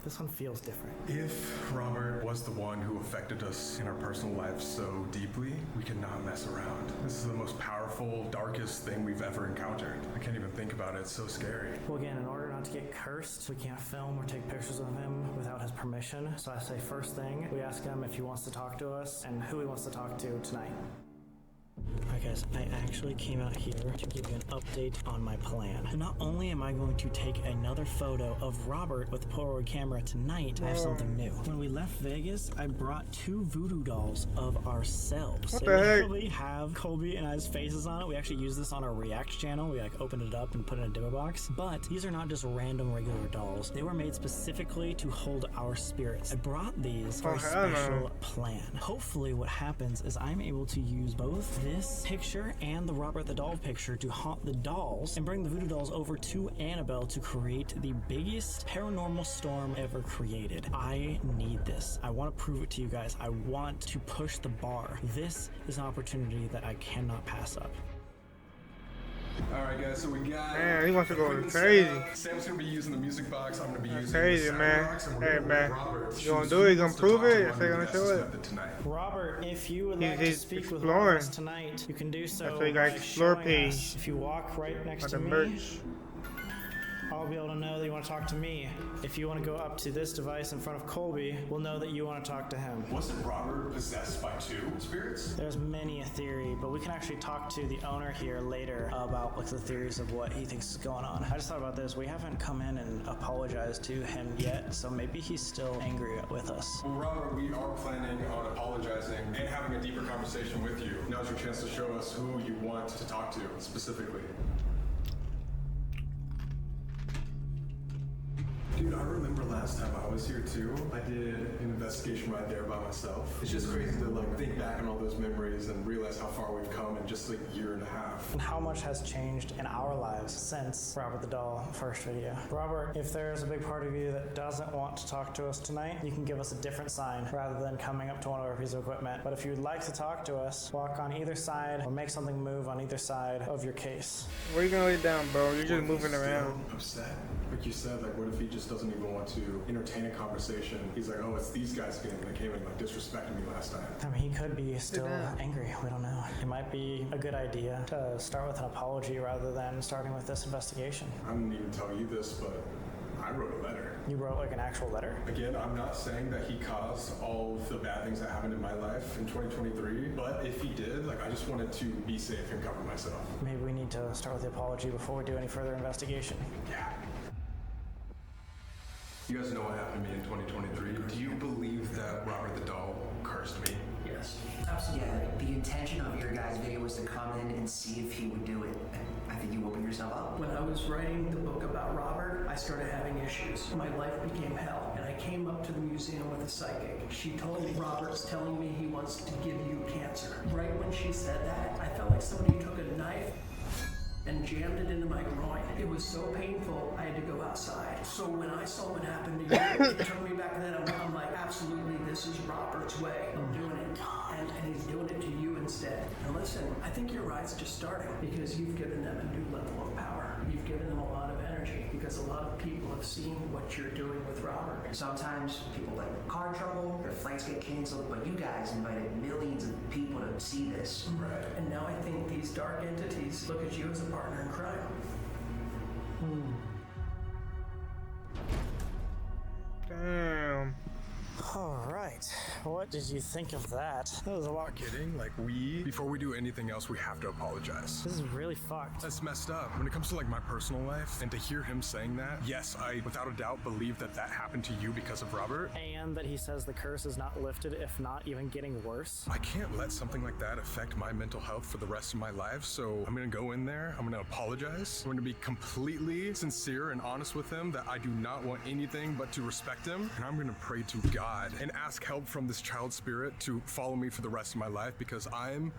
Speaker 3: This one feels different.
Speaker 5: If Robert was the one who affected us in our personal lives so deeply, we cannot mess around. This is the most powerful, darkest thing we've ever encountered. I can't even think about it. It's so scary.
Speaker 3: Well, again, in order not to get cursed, we can't film or take pictures of him without his permission. So I say first thing, we ask him if he wants to talk to us and who he wants to talk to tonight. Alright guys, I actually came out here to give you an update on my plan. So not only am I going to take another photo of Robert with the Polaroid camera tonight, I have something new. When we left Vegas, I brought 2 voodoo dolls of ourselves.
Speaker 1: What
Speaker 3: They
Speaker 1: the heck?
Speaker 3: literally have Colby and I's faces on it. We actually use this on our Reacts channel. We opened it up and put it in a demo box. But these are not just random regular dolls. They were made specifically to hold our spirits. I brought these for a special plan. Hopefully what happens is I'm able to use both this picture and the Robert the doll picture to haunt the dolls and bring the voodoo dolls over to Annabelle to create the biggest paranormal storm ever created. I need this. I want to prove it to you guys. I want to push the bar. This is an opportunity that I cannot pass up.
Speaker 5: Alright guys, so we got...
Speaker 1: Man, he wants to go
Speaker 5: equipment
Speaker 1: crazy.
Speaker 5: set up. Sam's gonna be using the music box. I'm gonna be using
Speaker 1: Crazy,
Speaker 5: the sound
Speaker 1: man.
Speaker 5: box. And we're
Speaker 1: Hey,
Speaker 5: gonna
Speaker 1: man.
Speaker 5: let Robert
Speaker 1: You gonna
Speaker 5: choose
Speaker 1: do it?
Speaker 5: who
Speaker 1: You
Speaker 5: wants
Speaker 1: gonna
Speaker 5: to
Speaker 1: prove
Speaker 5: talk
Speaker 1: it?
Speaker 5: to
Speaker 1: If
Speaker 5: on
Speaker 1: they
Speaker 5: the
Speaker 1: gonna
Speaker 5: Guesses
Speaker 1: show it?
Speaker 5: Method tonight.
Speaker 3: Robert, if you would
Speaker 1: He's
Speaker 3: like to
Speaker 1: just
Speaker 3: speak with
Speaker 1: exploring.
Speaker 3: one of us tonight, you can do so
Speaker 1: That's why you gotta
Speaker 3: by
Speaker 1: explore
Speaker 3: showing
Speaker 1: page.
Speaker 3: us. If you walk right next
Speaker 1: Or
Speaker 3: to
Speaker 1: the
Speaker 3: me,
Speaker 1: merch.
Speaker 3: I'll be able to know that you want to talk to me. If you want to go up to this device in front of Colby, we'll know that you want to talk to him.
Speaker 5: Wasn't Robert possessed by 2 spirits?
Speaker 3: There's many a theory, but we can actually talk to the owner here later about the theories of what he thinks is going on. I just thought about this. We haven't come in and apologized to him yet, so maybe he's still angry with us.
Speaker 5: Well, Robert, we are planning on apologizing and having a deeper conversation with you. Now's your chance to show us who you want to talk to specifically. Dude, I remember last time I was here too, I did an investigation right there by myself. It's just crazy to like think back on all those memories and realize how far we've come in just like a year and a half.
Speaker 3: And how much has changed in our lives since Robert the Doll first video. Robert, if there's a big part of you that doesn't want to talk to us tonight, you can give us a different sign rather than coming up to one of our pieces of equipment. But if you'd like to talk to us, walk on either side or make something move on either side of your case.
Speaker 1: Where you gonna lay down, bro? You're just moving around.
Speaker 5: Upset. Like you said, like what if he just doesn't even want to entertain a conversation? He's like, oh, it's these guys again that came and like disrespected me last time.
Speaker 3: I mean, he could be still angry. We don't know. It might be a good idea to start with an apology rather than starting with this investigation.
Speaker 5: I didn't even tell you this, but I wrote a letter.
Speaker 3: You wrote like an actual letter?
Speaker 5: Again, I'm not saying that he caused all of the bad things that happened in my life in 2023, but if he did, like I just wanted to be safe and cover myself.
Speaker 3: Maybe we need to start with the apology before we do any further investigation.
Speaker 5: Yeah. You guys know what happened to me in 2023. Do you believe that Robert the Doll cursed me?
Speaker 6: Yes, absolutely.
Speaker 8: Yeah, the intention of your guys' video was to come in and see if he would do it. I think you opened yourself up.
Speaker 6: When I was writing the book about Robert, I started having issues. My life became hell, and I came up to the museum with a psychic. She told me Robert's telling me he wants to give you cancer. Right when she said that, I felt like somebody took a knife and jammed it into my groin. It was so painful, I had to go outside. So when I saw what happened to you, it took me back to that. I'm like, absolutely, this is Robert's way of doing it. And he's doing it to you instead. And listen, I think your ride's just starting because you've given them a new level of power. You've given them a lot of energy because a lot of people have seen what you're doing with Robert.
Speaker 8: Sometimes people get in car trouble, their flights get canceled, but you guys invited millions of people to see this.
Speaker 5: Right.
Speaker 6: And now I think these dark entities look at you as a partner in crime.
Speaker 1: Damn.
Speaker 3: All right. What did you think of that? That was a lot.
Speaker 5: Kidding? Like before we do anything else, we have to apologize.
Speaker 3: This is really fucked.
Speaker 5: That's messed up. When it comes to like my personal life, and to hear him saying that, yes, I without a doubt believe that that happened to you because of Robert.
Speaker 3: And that he says the curse is not lifted, if not even getting worse.
Speaker 5: I can't let something like that affect my mental health for the rest of my life, so I'm gonna go in there, I'm gonna apologize, I'm gonna be completely sincere and honest with him that I do not want anything but to respect him, and I'm gonna pray to God and ask help from this child spirit to follow me for the rest of my life, because I'm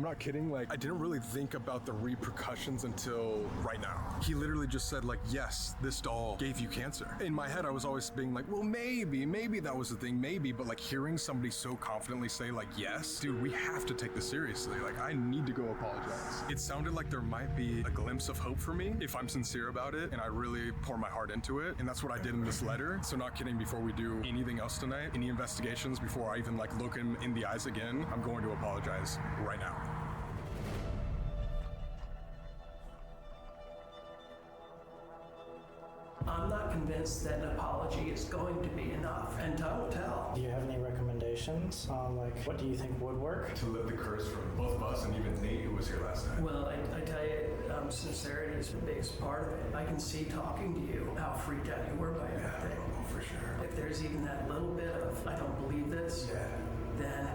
Speaker 5: not kidding, like I didn't really think about the repercussions until right now. He literally just said like, yes, this doll gave you cancer. In my head, I was always being like, well, maybe that was the thing, maybe, but like hearing somebody so confidently say like, yes, dude, we have to take this seriously. Like I need to go apologize. It sounded like there might be a glimpse of hope for me if I'm sincere about it and I really pour my heart into it. And that's what I did in this letter. So not kidding, before we do anything else tonight, any investigations, before I even like look him in the eyes again, I'm going to apologize right now.
Speaker 6: I'm not convinced that an apology is going to be enough, and time will tell.
Speaker 3: Do you have any recommendations on like what do you think would work?
Speaker 5: To lift the curse from both of us and even Nate, who was here last night.
Speaker 6: Well, I tell you, sincerity is the biggest part of it. I can see talking to you how freaked out you were by everything.
Speaker 5: Oh, for sure.
Speaker 6: If there's even that little bit of, I don't believe this, then...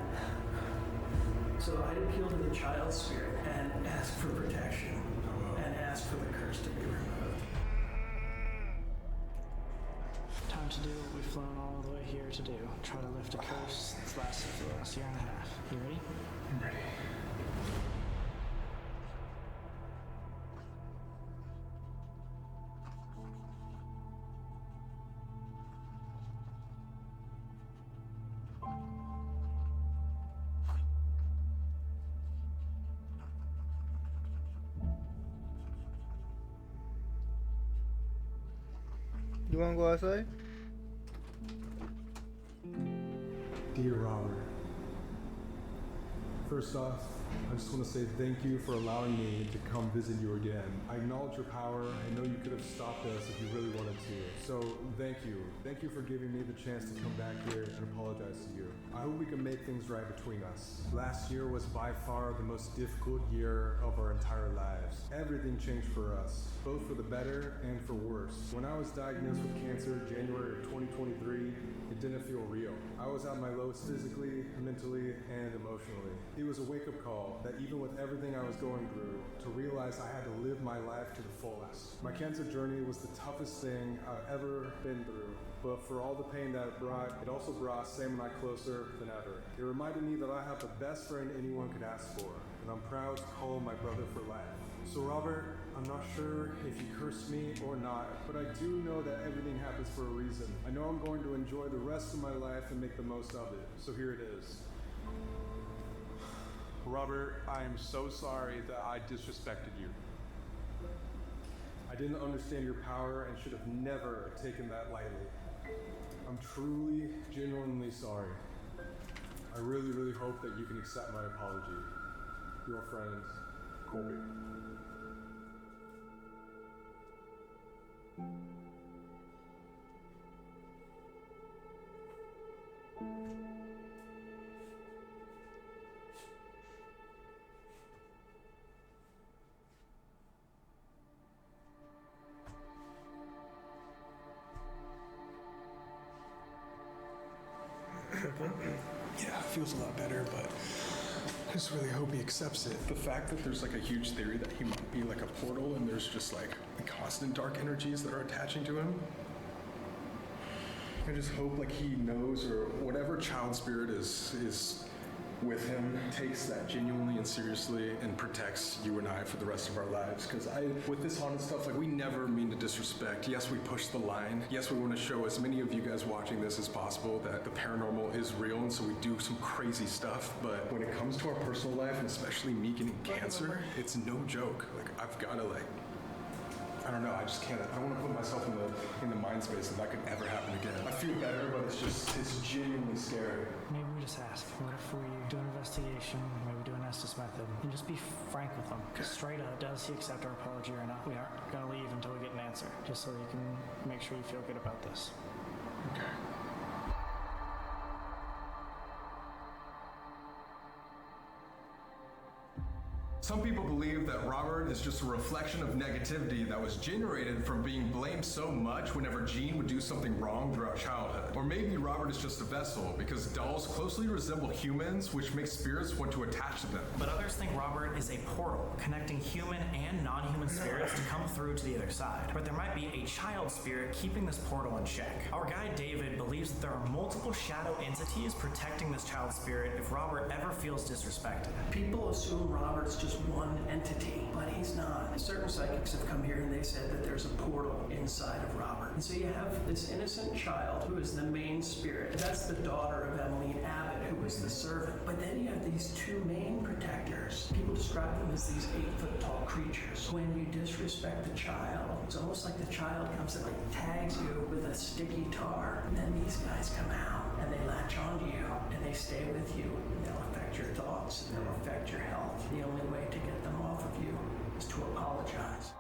Speaker 6: So I'd appeal to the child spirit and ask for protection and ask for the curse to be removed.
Speaker 3: Time to do what we've flown all the way here to do. Try to lift a curse that's lasted for the last year and a half. You ready?
Speaker 5: I'm ready.
Speaker 1: You wanna go outside?
Speaker 5: Dear Robert, first off, I just want to say thank you for allowing me to come visit you again. I acknowledge your power. I know you could have stopped us if you really wanted to. So thank you. Thank you for giving me the chance to come back here and apologize to you. I hope we can make things right between us. Last year was by far the most difficult year of our entire lives. Everything changed for us, both for the better and for worse. When I was diagnosed with cancer January of 2023, it didn't feel real. I was at my lowest physically, mentally, and emotionally. It was a wake-up call that even with everything I was going through, to realize I had to live live my life to the fullest. My cancer journey was the toughest thing I've ever been through, but for all the pain that it also brought Sam and I closer than ever. It reminded me that I have the best friend anyone could ask for, and I'm proud to call him my brother for life. So Robert, I'm not sure if you cursed me or not, but I do know that everything happens for a reason. I know I'm going to enjoy the rest of my life and make the most of it. So here it is. Robert, I am so sorry that I disrespected you. I didn't understand your power and should have never taken that lightly. I'm truly, genuinely sorry. I really, really hope that you can accept my apology. Your friend, Colby.
Speaker 9: Yeah, it feels a lot better, but I just really hope he accepts it.
Speaker 5: The fact that there's like a huge theory that he might be like a portal and there's just like constant dark energies that are attaching to him. I just hope like he knows, or whatever child spirit is with him takes that genuinely and seriously and protects you and I for the rest of our lives. Because with this haunted stuff, like, we never mean to disrespect. Yes, we push the line. Yes, we want to show as many of you guys watching this as possible that the paranormal is real, and so we do some crazy stuff. But when it comes to our personal life, and especially me getting cancer, it's no joke. Like, I've got to I don't know, I just can't. I don't want to put myself in the mind space that could ever happen again. I feel better, but it's genuinely scary.
Speaker 3: Maybe we just ask, what if we do an investigation, maybe do an Estes method, and just be frank with him. Straight up, does he accept our apology or not? We aren't going to leave until we get an answer, just so you can make sure you feel good about this.
Speaker 5: Okay. Some people believe that Robert is just a reflection of negativity that was generated from being blamed so much whenever Gene would do something wrong throughout childhood. Or maybe Robert is just a vessel because dolls closely resemble humans, which makes spirits want to attach to them.
Speaker 3: But others think Robert is a portal, connecting human and non-human spirits to come through to the other side. But there might be a child spirit keeping this portal in check. Our guide David believes that there are multiple shadow entities protecting this child spirit if Robert ever feels disrespected.
Speaker 6: People assume Robert's just one entity, but he's not. Certain psychics have come here and they said that there's a portal inside of Robert. And so you have this innocent child who is the main spirit. That's the daughter of Emmeline Abbott, who was the servant. But then you have these two main protectors. People describe them as these 8-foot-tall creatures. When you disrespect the child, it's almost like the child comes and tags you with a sticky tar. And then these guys come out and they latch onto you and they stay with you. And they'll affect your thoughts, and they'll affect your health. The only way to get them off of you is to apologize.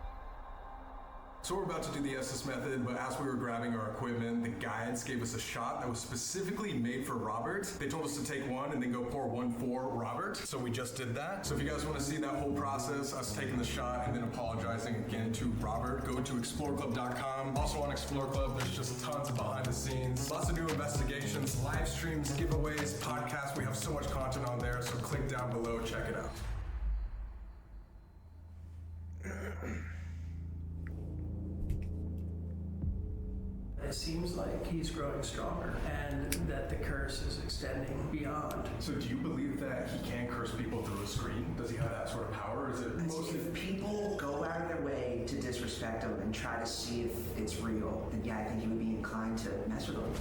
Speaker 5: So we're about to do the Estes method, but as we were grabbing our equipment, the guides gave us a shot that was specifically made for Robert. They told us to take one and then go pour one for Robert. So we just did that. So if you guys want to see that whole process, us taking the shot and then apologizing again to Robert, go to exploreclub.com. Also on Explore Club, there's just tons of behind the scenes, lots of new investigations, live streams, giveaways, podcasts. We have so much content on there, so click down below, check it out.
Speaker 6: It seems like he's growing stronger and that the curse is extending beyond.
Speaker 5: So do you believe that he can curse people through a screen? Does he have that sort of power? Or is it mostly...
Speaker 8: If people go out of their way to disrespect him and try to see if it's real, then yeah, I think he would be inclined to mess with them.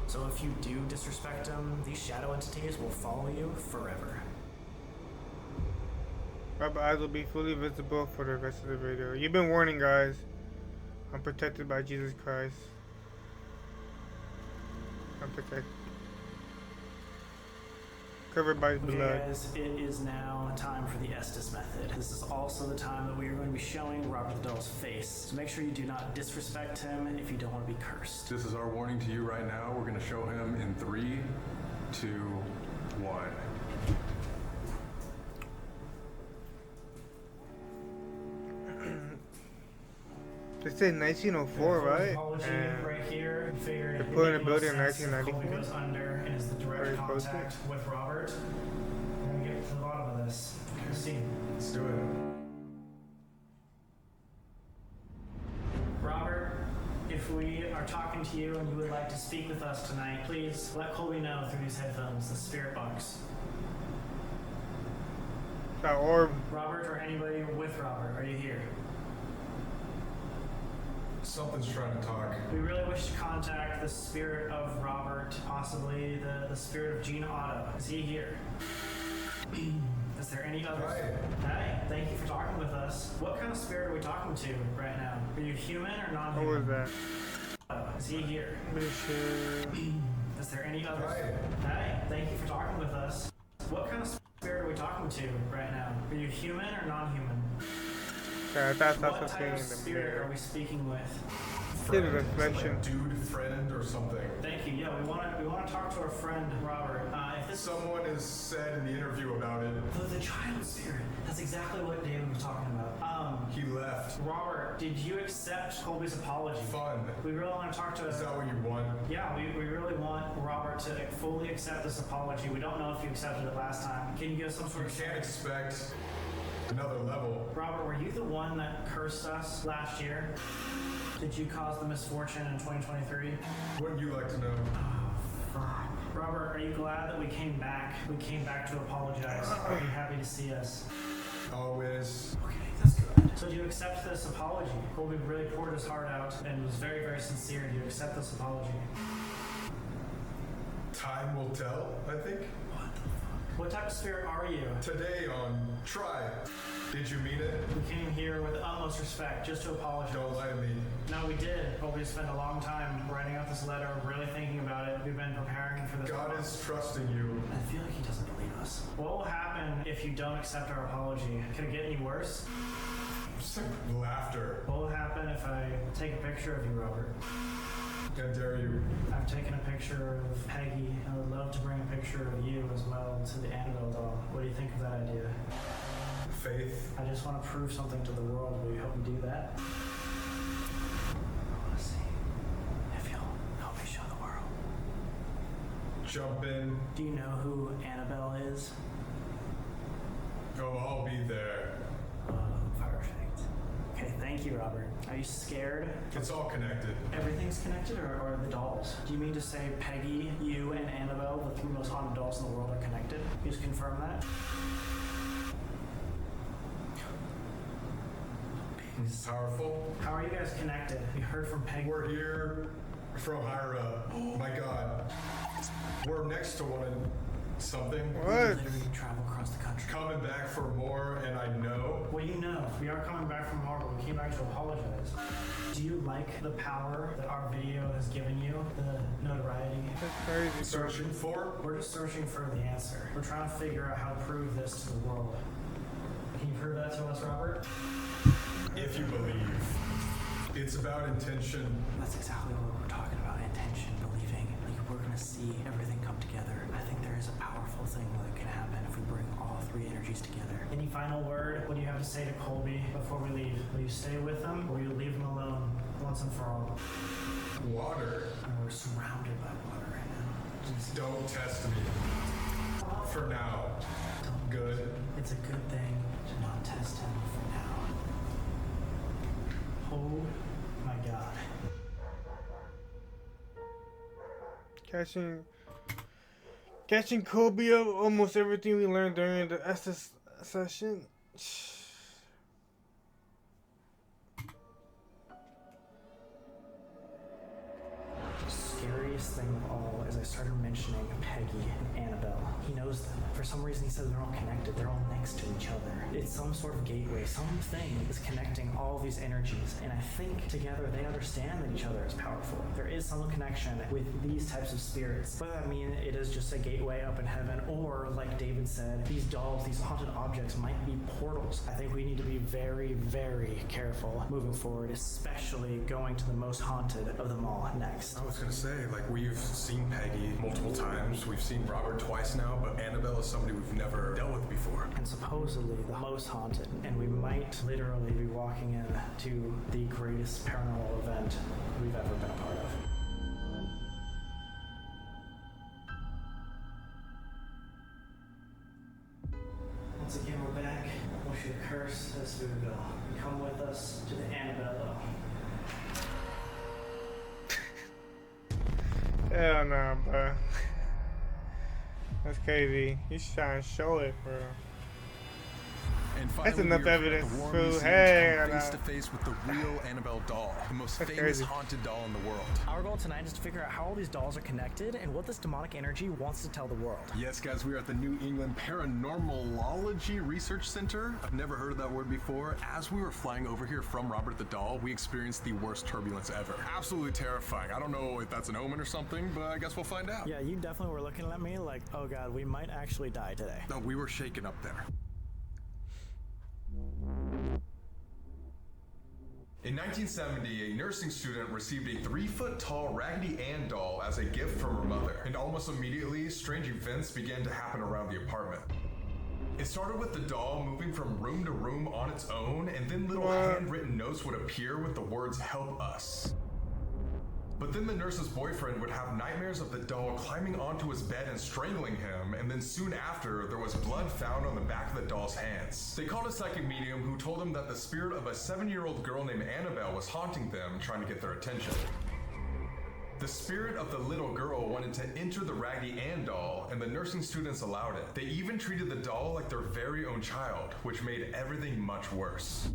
Speaker 3: So if you do disrespect him, these shadow entities will follow you forever.
Speaker 1: My eyes will be fully visible for the rest of the video. You've been warning, guys. I'm protected by Jesus Christ. I'm protected. Covered by his blood.
Speaker 3: Okay, guys, it is now time for the Estes method. This is also the time that we are going to be showing Robert the Doll's face. So make sure you do not disrespect him if you don't want to be cursed.
Speaker 5: This is our warning to you right now. We're going to show him in 3, 2, 1.
Speaker 1: They said 1904, right?
Speaker 3: And right here,
Speaker 1: they're putting a building in 1993.
Speaker 3: Goes under and is the direct contact with Robert. We're gonna get to the bottom of this. See.
Speaker 5: Let's do it.
Speaker 3: If we are talking to you and you would like to speak with us tonight, please let Colby know through these headphones, the spirit box.
Speaker 1: That orb.
Speaker 3: Robert or anybody with Robert, are you here?
Speaker 2: Something's trying to talk.
Speaker 3: We really wish to contact the spirit of Robert, possibly the spirit of Gene Otto. Is he here? Is there any other? Hi, thank you for talking with us. What kind of spirit are we talking to right now? Are you human or non-human?
Speaker 1: What was that?
Speaker 3: Is he here?
Speaker 1: Mission.
Speaker 3: Is there any other? Hi, thank you for talking with us. What kind of spirit are we talking to right now? Are you human or non-human?
Speaker 1: Okay, I thought
Speaker 3: What
Speaker 1: that's
Speaker 3: type
Speaker 1: okay
Speaker 3: of
Speaker 1: in the
Speaker 3: spirit
Speaker 1: mirror.
Speaker 3: are we speaking with?
Speaker 1: His reflection.
Speaker 2: Dude, friend, or something.
Speaker 3: Thank you. Yeah, we want to talk to our friend Robert. If this
Speaker 2: Someone has said in the interview about it.
Speaker 3: the child spirit. That's exactly what David was talking about.
Speaker 2: He left.
Speaker 3: Robert, did you accept Colby's apology?
Speaker 2: Fun.
Speaker 3: We really want to talk to.
Speaker 2: Is that what you want?
Speaker 3: Yeah, we really want Robert to fully accept this apology. We don't know if you accepted it last time. Can you give us some sort
Speaker 2: You
Speaker 3: of?
Speaker 2: can't expect another level.
Speaker 3: Robert, were you the one that cursed us last year? Did you cause the misfortune in 2023?
Speaker 2: Wouldn't you like to know?
Speaker 3: Robert, are you glad that we came back? We came back to apologize. Are you happy to see us?
Speaker 2: Always.
Speaker 3: Okay, that's good. So do you accept this apology? Colby really poured his heart out and was very, very sincere. Do you accept this apology?
Speaker 2: Time will tell, I think.
Speaker 3: What type of spirit are you?
Speaker 2: Today on Try. Did you mean it?
Speaker 3: We came here with the utmost respect just to apologize.
Speaker 2: Don't lie to me.
Speaker 3: No, we did. But we spent a long time writing out this letter, really thinking about it. We've been preparing for this.
Speaker 2: God is trusting you.
Speaker 3: I feel like he doesn't believe us. What will happen if you don't accept our apology? Could it get any worse?
Speaker 2: Just like laughter.
Speaker 3: What will happen if I take a picture of you, Robert?
Speaker 2: I dare you.
Speaker 3: I've taken a picture of Peggy. I would love to bring a picture of you as well to the Annabelle doll. What do you think of that idea?
Speaker 2: Faith.
Speaker 3: I just want to prove something to the world. Will you help me do that? I want to see if you'll help me show the world.
Speaker 2: Jump in.
Speaker 3: Do you know who Annabelle is?
Speaker 2: Oh, I'll be there.
Speaker 3: Perfect. Okay, thank you, Robert. Are you scared?
Speaker 2: It's all connected.
Speaker 3: Everything's connected, or the dolls? Do you mean to say Peggy, you, and Annabelle, the three most haunted dolls in the world, are connected? You just confirm that?
Speaker 2: It's powerful.
Speaker 3: How are you guys connected? We heard from Peggy.
Speaker 2: We're here from higher up. Oh my God. We're next to one and something.
Speaker 1: What?
Speaker 3: Literally travel across the country.
Speaker 2: Coming back for more, and I know.
Speaker 3: Well, you know, we are coming back from Harvard. We came back to apologize. Do you like the power that our video has given you? The notoriety?
Speaker 1: That's crazy.
Speaker 2: Searching for?
Speaker 3: We're just searching for the answer. We're trying to figure out how to prove this to the world. Can you prove that to us, Robert?
Speaker 2: If you believe. It's about intention.
Speaker 3: That's exactly what we're talking about. Intention, believing. Like, we're gonna see everything come together. I think there is a powerful thing that can happen if we bring all three energies together. Any final word? What do you have to say to Colby before we leave? Will you stay with him, or will you leave him alone once and for all?
Speaker 2: Water.
Speaker 3: We're surrounded by water right now. Just
Speaker 2: Don't test me. For now. Good.
Speaker 3: It's a good thing to not test him for now. Oh my God.
Speaker 1: Catching Colby up, almost everything we learned during the SS session.
Speaker 3: The scariest thing of all is I started mentioning Peggy and Annabelle. He knows them. For some reason, he says they're all connected. They're all next to each other. It's some sort of gateway. Something is connecting all these energies. And I think together they understand that each other is powerful. There is some connection with these types of spirits. Whether that means it is just a gateway up in heaven, or like David said, these dolls, these haunted objects might be portals. I think we need to be very, very careful moving forward, especially going to the most haunted of them all next.
Speaker 2: I was gonna say, like, we've seen Peggy multiple times. We've seen Robert twice now, but Annabelle is somebody we've never dealt with before.
Speaker 3: And supposedly the most haunted, and we might literally be walking into the greatest paranormal event we've ever been a part of. Once again, we're back. I want you to curse this voodoo doll. Come with us to the Annabelle doll.
Speaker 1: Hell no, bro. That's crazy. He's trying to show it, bro.
Speaker 5: And
Speaker 1: That's enough
Speaker 5: we are
Speaker 1: evidence
Speaker 5: at the War
Speaker 1: to
Speaker 5: Museum
Speaker 1: hey,
Speaker 5: face to face with the real Annabelle doll, the most
Speaker 1: That's
Speaker 5: famous
Speaker 1: crazy.
Speaker 5: haunted doll in the world.
Speaker 3: Our goal tonight is to figure out how all these dolls are connected and what this demonic energy wants to tell the world.
Speaker 5: Yes, guys, we are at the New England Paranormalology Research Center. I've never heard of that word before. As we were flying over here from Robert the Doll, we experienced the worst turbulence ever. Absolutely terrifying. I don't know if that's an omen or something, but I guess we'll find out.
Speaker 3: Yeah, you definitely were looking at me like, oh god, we might actually die today.
Speaker 5: No, we were shaken up there. In 1970, a nursing student received a 3-foot-tall Raggedy Ann doll as a gift from her mother, and almost immediately, strange events began to happen around the apartment. It started with the doll moving from room to room on its own, and then little handwritten notes would appear with the words, "Help us." But then the nurse's boyfriend would have nightmares of the doll climbing onto his bed and strangling him, and then soon after, there was blood found on the back of the doll's hands. They called a psychic medium who told them that the spirit of a 7-year-old girl named Annabelle was haunting them, trying to get their attention. The spirit of the little girl wanted to enter the Raggedy Ann doll, and the nursing students allowed it. They even treated the doll like their very own child, which made everything much worse.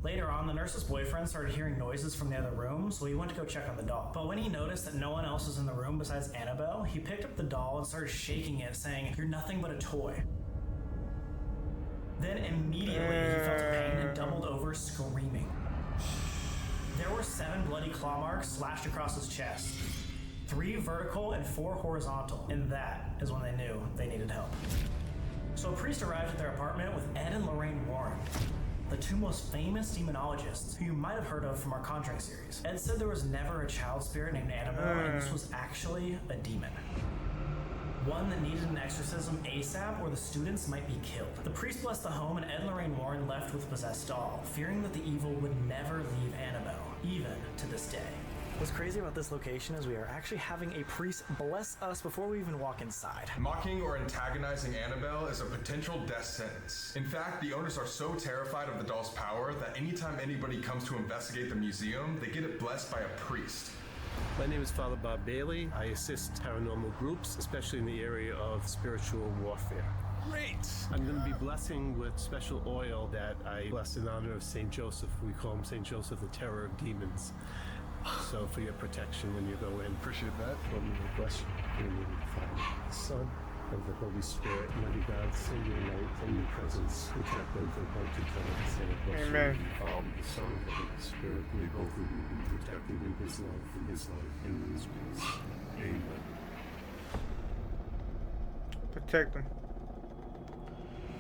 Speaker 3: Later on, the nurse's boyfriend started hearing noises from the other room, so he went to go check on the doll. But when he noticed that no one else was in the room besides Annabelle, he picked up the doll and started shaking it, saying, "You're nothing but a toy." Then immediately he felt a pain and doubled over, screaming. There were 7 bloody claw marks slashed across his chest, 3 vertical and 4 horizontal, and that is when they knew they needed help. So a priest arrived at their apartment with Ed and Lorraine Warren, the 2 most famous demonologists who you might have heard of from our Conjuring series. Ed said there was never a child spirit named Annabelle, and this was actually a demon. One that needed an exorcism ASAP or the students might be killed. The priest blessed the home, and Ed and Lorraine Warren left with a possessed doll, fearing that the evil would never leave Annabelle, even to this day. What's crazy about this location is we are actually having a priest bless us before we even walk inside.
Speaker 5: Mocking or antagonizing Annabelle is a potential death sentence. In fact, the owners are so terrified of the doll's power that anytime anybody comes to investigate the museum, they get it blessed by a priest.
Speaker 10: My name is Father Bob Bailey. I assist paranormal groups, especially in the area of spiritual warfare.
Speaker 5: Great!
Speaker 10: I'm going to be blessing with special oil that I bless in honor of St. Joseph. We call him St. Joseph, the terror of demons. So for your protection when you go in.
Speaker 5: Appreciate that.
Speaker 10: Let me bless you in the name of the Father, the Son, and the Holy Spirit. Mighty God, send your light and your presence. Protect them from harm to come and say it.
Speaker 1: Amen.
Speaker 10: The Son and the Holy Spirit may both of you be protected in His love, in His life, and in His grace. Amen.
Speaker 1: Protect them.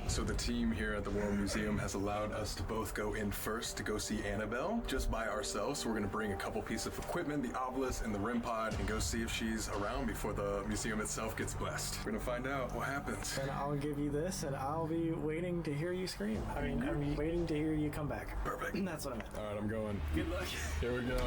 Speaker 5: So the team here at the War Museum has allowed us to both go in first to go see Annabelle just by ourselves. So we're going to bring a couple pieces of equipment, the obelisk and the REM pod, and go see if she's around before the museum itself gets blessed. We're going to find out what happens.
Speaker 3: And I'll give you this, and I'll be waiting to hear you scream. I'm waiting to hear you come back.
Speaker 5: Perfect.
Speaker 3: That's what I meant.
Speaker 5: All right, I'm going.
Speaker 3: Good luck.
Speaker 5: Here we go.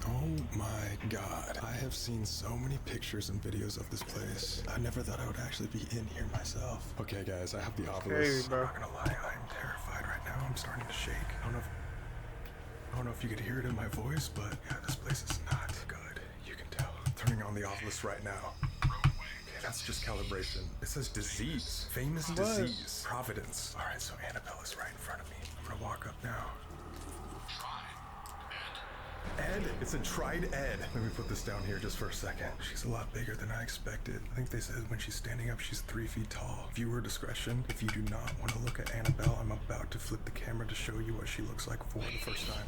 Speaker 5: Oh my God. I have seen so many pictures and videos of this place. I never thought I would actually be in here myself. Okay guys, I have the obelisk.
Speaker 1: Crazy, bro.
Speaker 5: I'm not gonna lie, I'm terrified right now. I'm starting to shake. I don't know if you could hear it in my voice, but yeah, this place is not good. You can tell. Turning on the obelisk right now. Okay, that's just calibration. It says disease. Famous disease. Providence. All right, so Annabelle is right in front of me. I'm gonna walk up now. Ed, it's a tried Ed. Let me put this down here just for a second. She's a lot bigger than I expected. I think they said when she's standing up, she's 3 feet tall. Viewer discretion. If you do not want to look at Annabelle, I'm about to flip the camera to show you what she looks like for the first time.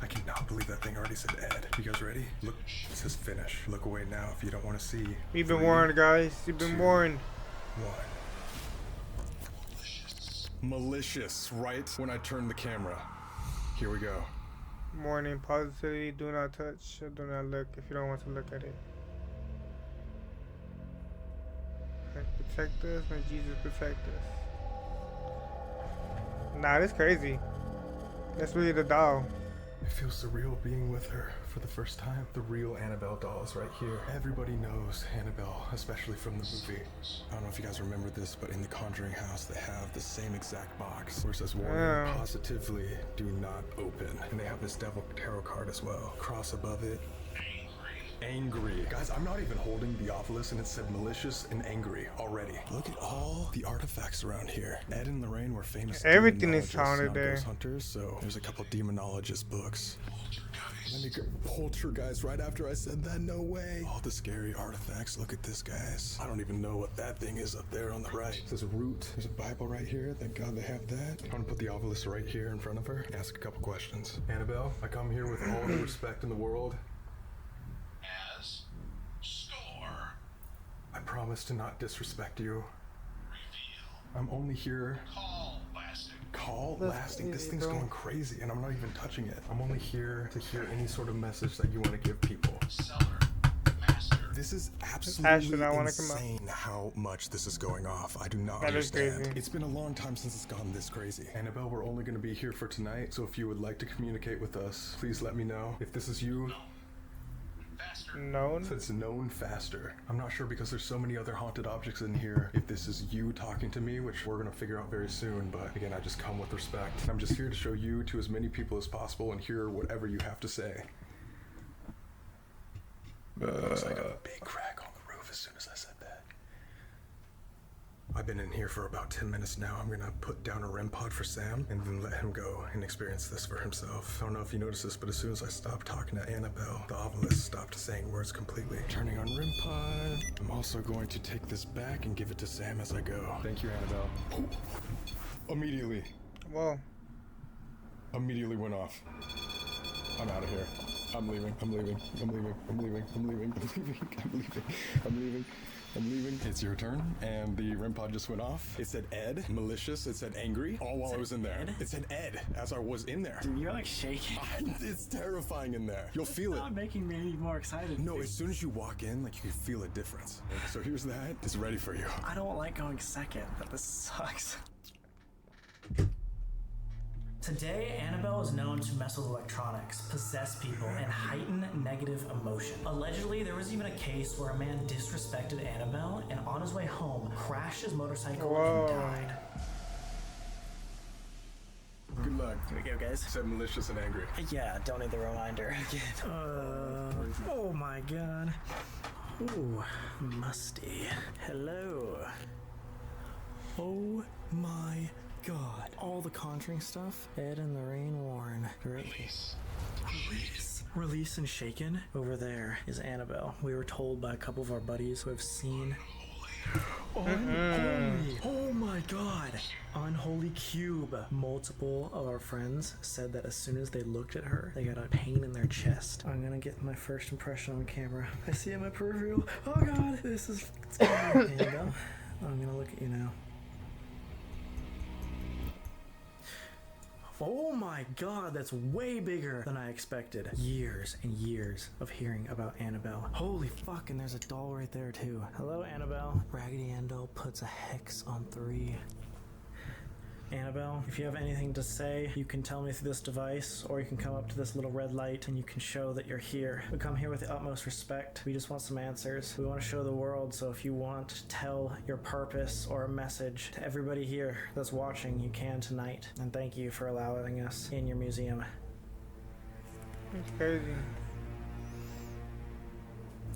Speaker 5: I cannot believe that thing already said Ed. You guys ready? Look, it says finish. Look away now if you don't want to see.
Speaker 1: You've been
Speaker 5: 3,
Speaker 1: warned, guys. You've been
Speaker 5: 2,
Speaker 1: warned.
Speaker 5: 1. Malicious, right when I turn the camera. Here we go.
Speaker 1: Warning, positivity, do not touch, or do not look if you don't want to look at it. Protect us, may Jesus protect us. Nah, that's crazy. That's really the doll.
Speaker 5: It feels surreal being with her for the first time. The real Annabelle doll is right here. Everybody knows Annabelle, especially from the movie. I don't know if you guys remember this, but in the Conjuring house, they have the same exact box where it says warning, positively do not open. And they have this devil tarot card as well. Cross above it. Angry. Guys, I'm not even holding the obelisk and it said malicious and angry already. Look at all the artifacts around here. Ed and Lorraine were famous
Speaker 1: Everything is
Speaker 5: demonologists,
Speaker 1: haunted
Speaker 5: not
Speaker 1: there.
Speaker 5: ghost hunters, so there's a couple demonologist books. Let me go. Poltergeist right after I said that, no way. All the scary artifacts, look at this, guys. I don't even know what that thing is up there on the right. It says root. There's a Bible right here, thank God they have that. I'm gonna put the obelisk right here in front of her, ask a couple questions. Annabelle, I come here with all the respect in the world. I promise to not disrespect you. I'm only here. Call lasting. This thing's going crazy and I'm not even touching it. I'm only here to hear any sort of message that you want to give people. This is absolutely insane how much this is going off. I do not understand. It's been a long time since it's gotten this crazy. Annabelle, we're only going to be here for tonight, so if you would like to communicate with us, please let me know. If this is you,
Speaker 1: known?
Speaker 5: So it's known faster. I'm not sure because there's so many other haunted objects in here. If this is you talking to me, which we're gonna figure out very soon, but again, I just come with respect. I'm just here to show you to as many people as possible and hear whatever you have to say. Looks like a big crack on the roof as soon as I said that. I've been in here for about 10 minutes now. I'm gonna put down a REM pod for Sam and then let him go and experience this for himself. I don't know if you noticed this, but as soon as I stopped talking to Annabelle, the obelisk stopped saying words completely. Turning on REM pod. I'm also going to take this back and give it to Sam as I go. Thank you, Annabelle. Immediately.
Speaker 1: Whoa.
Speaker 5: Immediately went off. I'm out of here. I'm leaving. I'm leaving. I'm leaving. I'm leaving. I'm leaving. I'm leaving. I'm leaving. I'm leaving. I'm leaving. It's your turn, and the REM pod just went off. It said Ed, malicious. It said angry, all while I was in there.
Speaker 7: Ed?
Speaker 5: It said Ed as I was in there.
Speaker 7: Dude, you're like shaking.
Speaker 5: It's terrifying in there. You'll feel it.
Speaker 7: It's not making me any more excited.
Speaker 5: No, as soon as you walk in, like you can feel a difference. So here's that. It's ready for you.
Speaker 7: I don't like going second, but this sucks.
Speaker 3: Today, Annabelle is known to mess with electronics, possess people, and heighten negative emotion. Allegedly, there was even a case where a man disrespected Annabelle and on his way home crashed his motorcycle and died.
Speaker 5: Good luck.
Speaker 7: Here we go, guys.
Speaker 5: Said malicious and angry.
Speaker 7: Yeah, don't need the reminder again. Oh my god. Ooh, musty. Hello. Oh my god. All the Conjuring stuff. Ed and Lorraine Warren. Great. Release and Shaken. Over there is Annabelle. We were told by a couple of our buddies who have seen Unholy. Oh my god. Unholy Cube. Multiple of our friends said that as soon as they looked at her, they got a pain in their chest. I'm gonna get my first impression on camera. I see it in my peripheral. Oh god. This is Annabelle. I'm gonna look at you now. Oh my god, that's way bigger than I expected. Years and years of hearing about Annabelle. Holy fuck, and there's a doll right there too. Hello, Annabelle. Raggedy Ann doll puts a hex on 3. Annabelle, if you have anything to say, you can tell me through this device, or you can come up to this little red light and you can show that you're here. We come here with the utmost respect. We just want some answers. We want to show the world, so if you want to tell your purpose or a message to everybody here that's watching, you can tonight. And thank you for allowing us in your museum.
Speaker 1: It's crazy.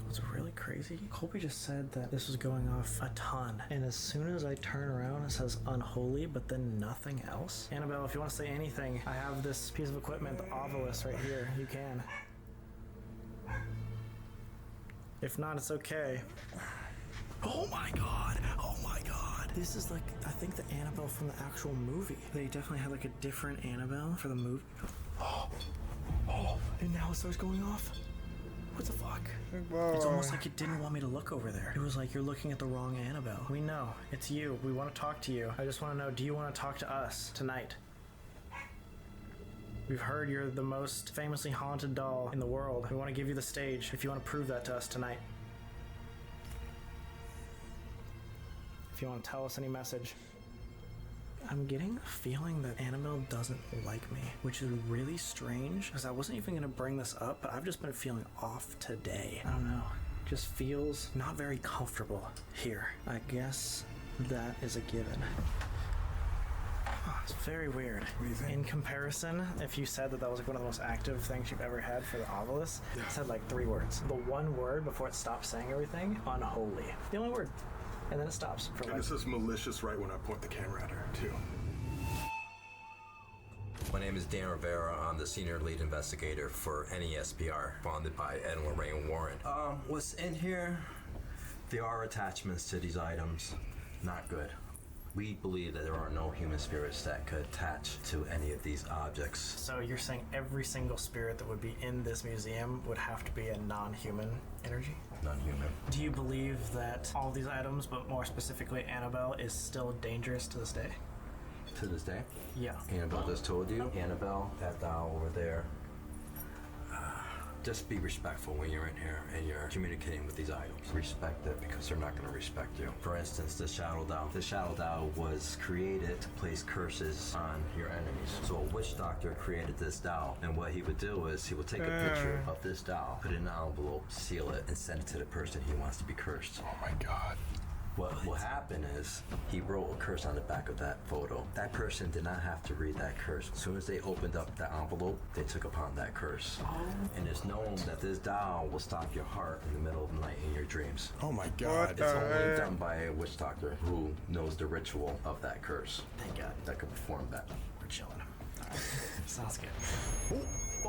Speaker 3: What's really crazy, Colby just said that this was going off a ton, and as soon as I turn around it says unholy, but then nothing else. Annabelle, if you want to say anything, I have this piece of equipment, the obelisk right here. You can. If not, it's okay. Oh my god. Oh my god. This is like, I think the Annabelle from the actual movie. They definitely had like a different Annabelle for the movie. Oh, and now it starts going off. What the fuck?
Speaker 1: Whoa.
Speaker 3: It's almost like it didn't want me to look over there. It was like, you're looking at the wrong Annabelle. We know. It's you. We want to talk to you. I just want to know, do you want to talk to us tonight? We've heard you're the most famously haunted doll in the world. We want to give you the stage if you want to prove that to us tonight. If you want to tell us any message. I'm getting a feeling that Annabelle doesn't like me, which is really strange because I wasn't even gonna bring this up, but I've just been feeling off today. I don't know. Just feels not very comfortable here. I guess that is a given. It's very weird.
Speaker 9: What do you think?
Speaker 3: In comparison, if you said that was like one of the most active things you've ever had for the obelisk, it said like 3 words. The one word before it stopped saying everything, unholy. The only word. And then it stops for
Speaker 5: And
Speaker 3: like...
Speaker 5: this is malicious right when I point the camera at her, too.
Speaker 11: My name is Dan Rivera. I'm the senior lead investigator for NESPR, founded by Ed and Lorraine Warren. What's in here? There are attachments to these items. Not good. We believe that there are no human spirits that could attach to any of these objects.
Speaker 3: So you're saying every single spirit that would be in this museum would have to be a non-human energy?
Speaker 11: Non-human.
Speaker 3: Do you believe that all these items, but more specifically Annabelle, is still dangerous to this day?
Speaker 11: To this day?
Speaker 3: Yeah.
Speaker 11: Annabelle just told you. Annabelle, that doll over there. Just be respectful when you're in here and you're communicating with these items. Respect it because they're not going to respect you. For instance, the shadow doll. The shadow doll was created to place curses on your enemies. So a witch doctor created this doll, and what he would do is he would take a picture of this doll, put it in an envelope, seal it, and send it to the person he wants to be cursed.
Speaker 5: Oh my God.
Speaker 11: What happened is he wrote a curse on the back of that photo. That person did not have to read that curse. As soon as they opened up the envelope, they took upon that curse. And it's known that this doll will stop your heart in the middle of the night in your dreams.
Speaker 5: Oh my God.
Speaker 11: It's only done by a witch doctor who knows the ritual of that curse.
Speaker 3: Thank God.
Speaker 11: That could perform that.
Speaker 3: We're chilling. All right. Sounds good.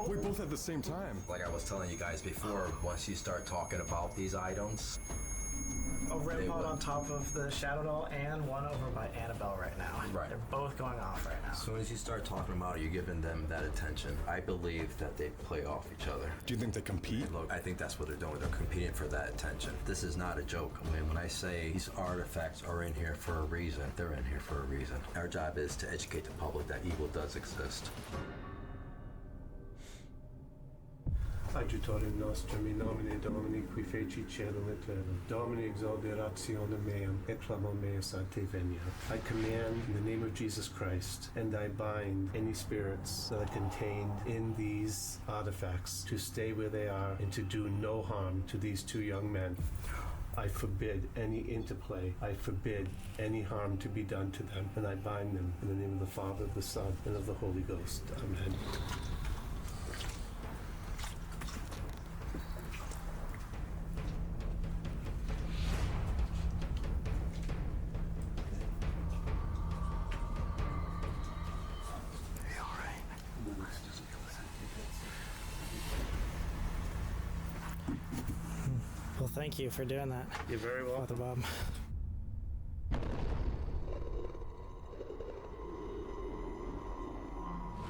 Speaker 5: We both at the same time.
Speaker 11: Like I was telling you guys before, once you start talking about these items,
Speaker 3: A red
Speaker 11: They
Speaker 3: pod
Speaker 11: would.
Speaker 3: on top of the shadow doll and one over by Annabelle right now.
Speaker 11: Right.
Speaker 3: They're both going off right now.
Speaker 11: as soon as you start talking about it, you're giving them that attention. I believe that they play off each other.
Speaker 5: Do you think they compete?
Speaker 11: And look, I think that's what they're doing. They're competing for that attention. This is not a joke. I mean, when I say these artifacts are in here for a reason, they're in here for a reason. Our job is to educate the public that evil does exist.
Speaker 10: Adjutorem nostrum in nomine Domini qui feci caelum et terram. Domini exaudi rationem meam et clamor meus ad te venia. I command in the name of Jesus Christ, and I bind any spirits that are contained in these artifacts to stay where they are and to do no harm to these 2 young men. I forbid any interplay. I forbid any harm to be done to them, and I bind them in the name of the Father, the Son, and of the Holy Ghost. Amen.
Speaker 3: Well, thank you for doing that.
Speaker 10: You're very welcome.
Speaker 3: Father Bob.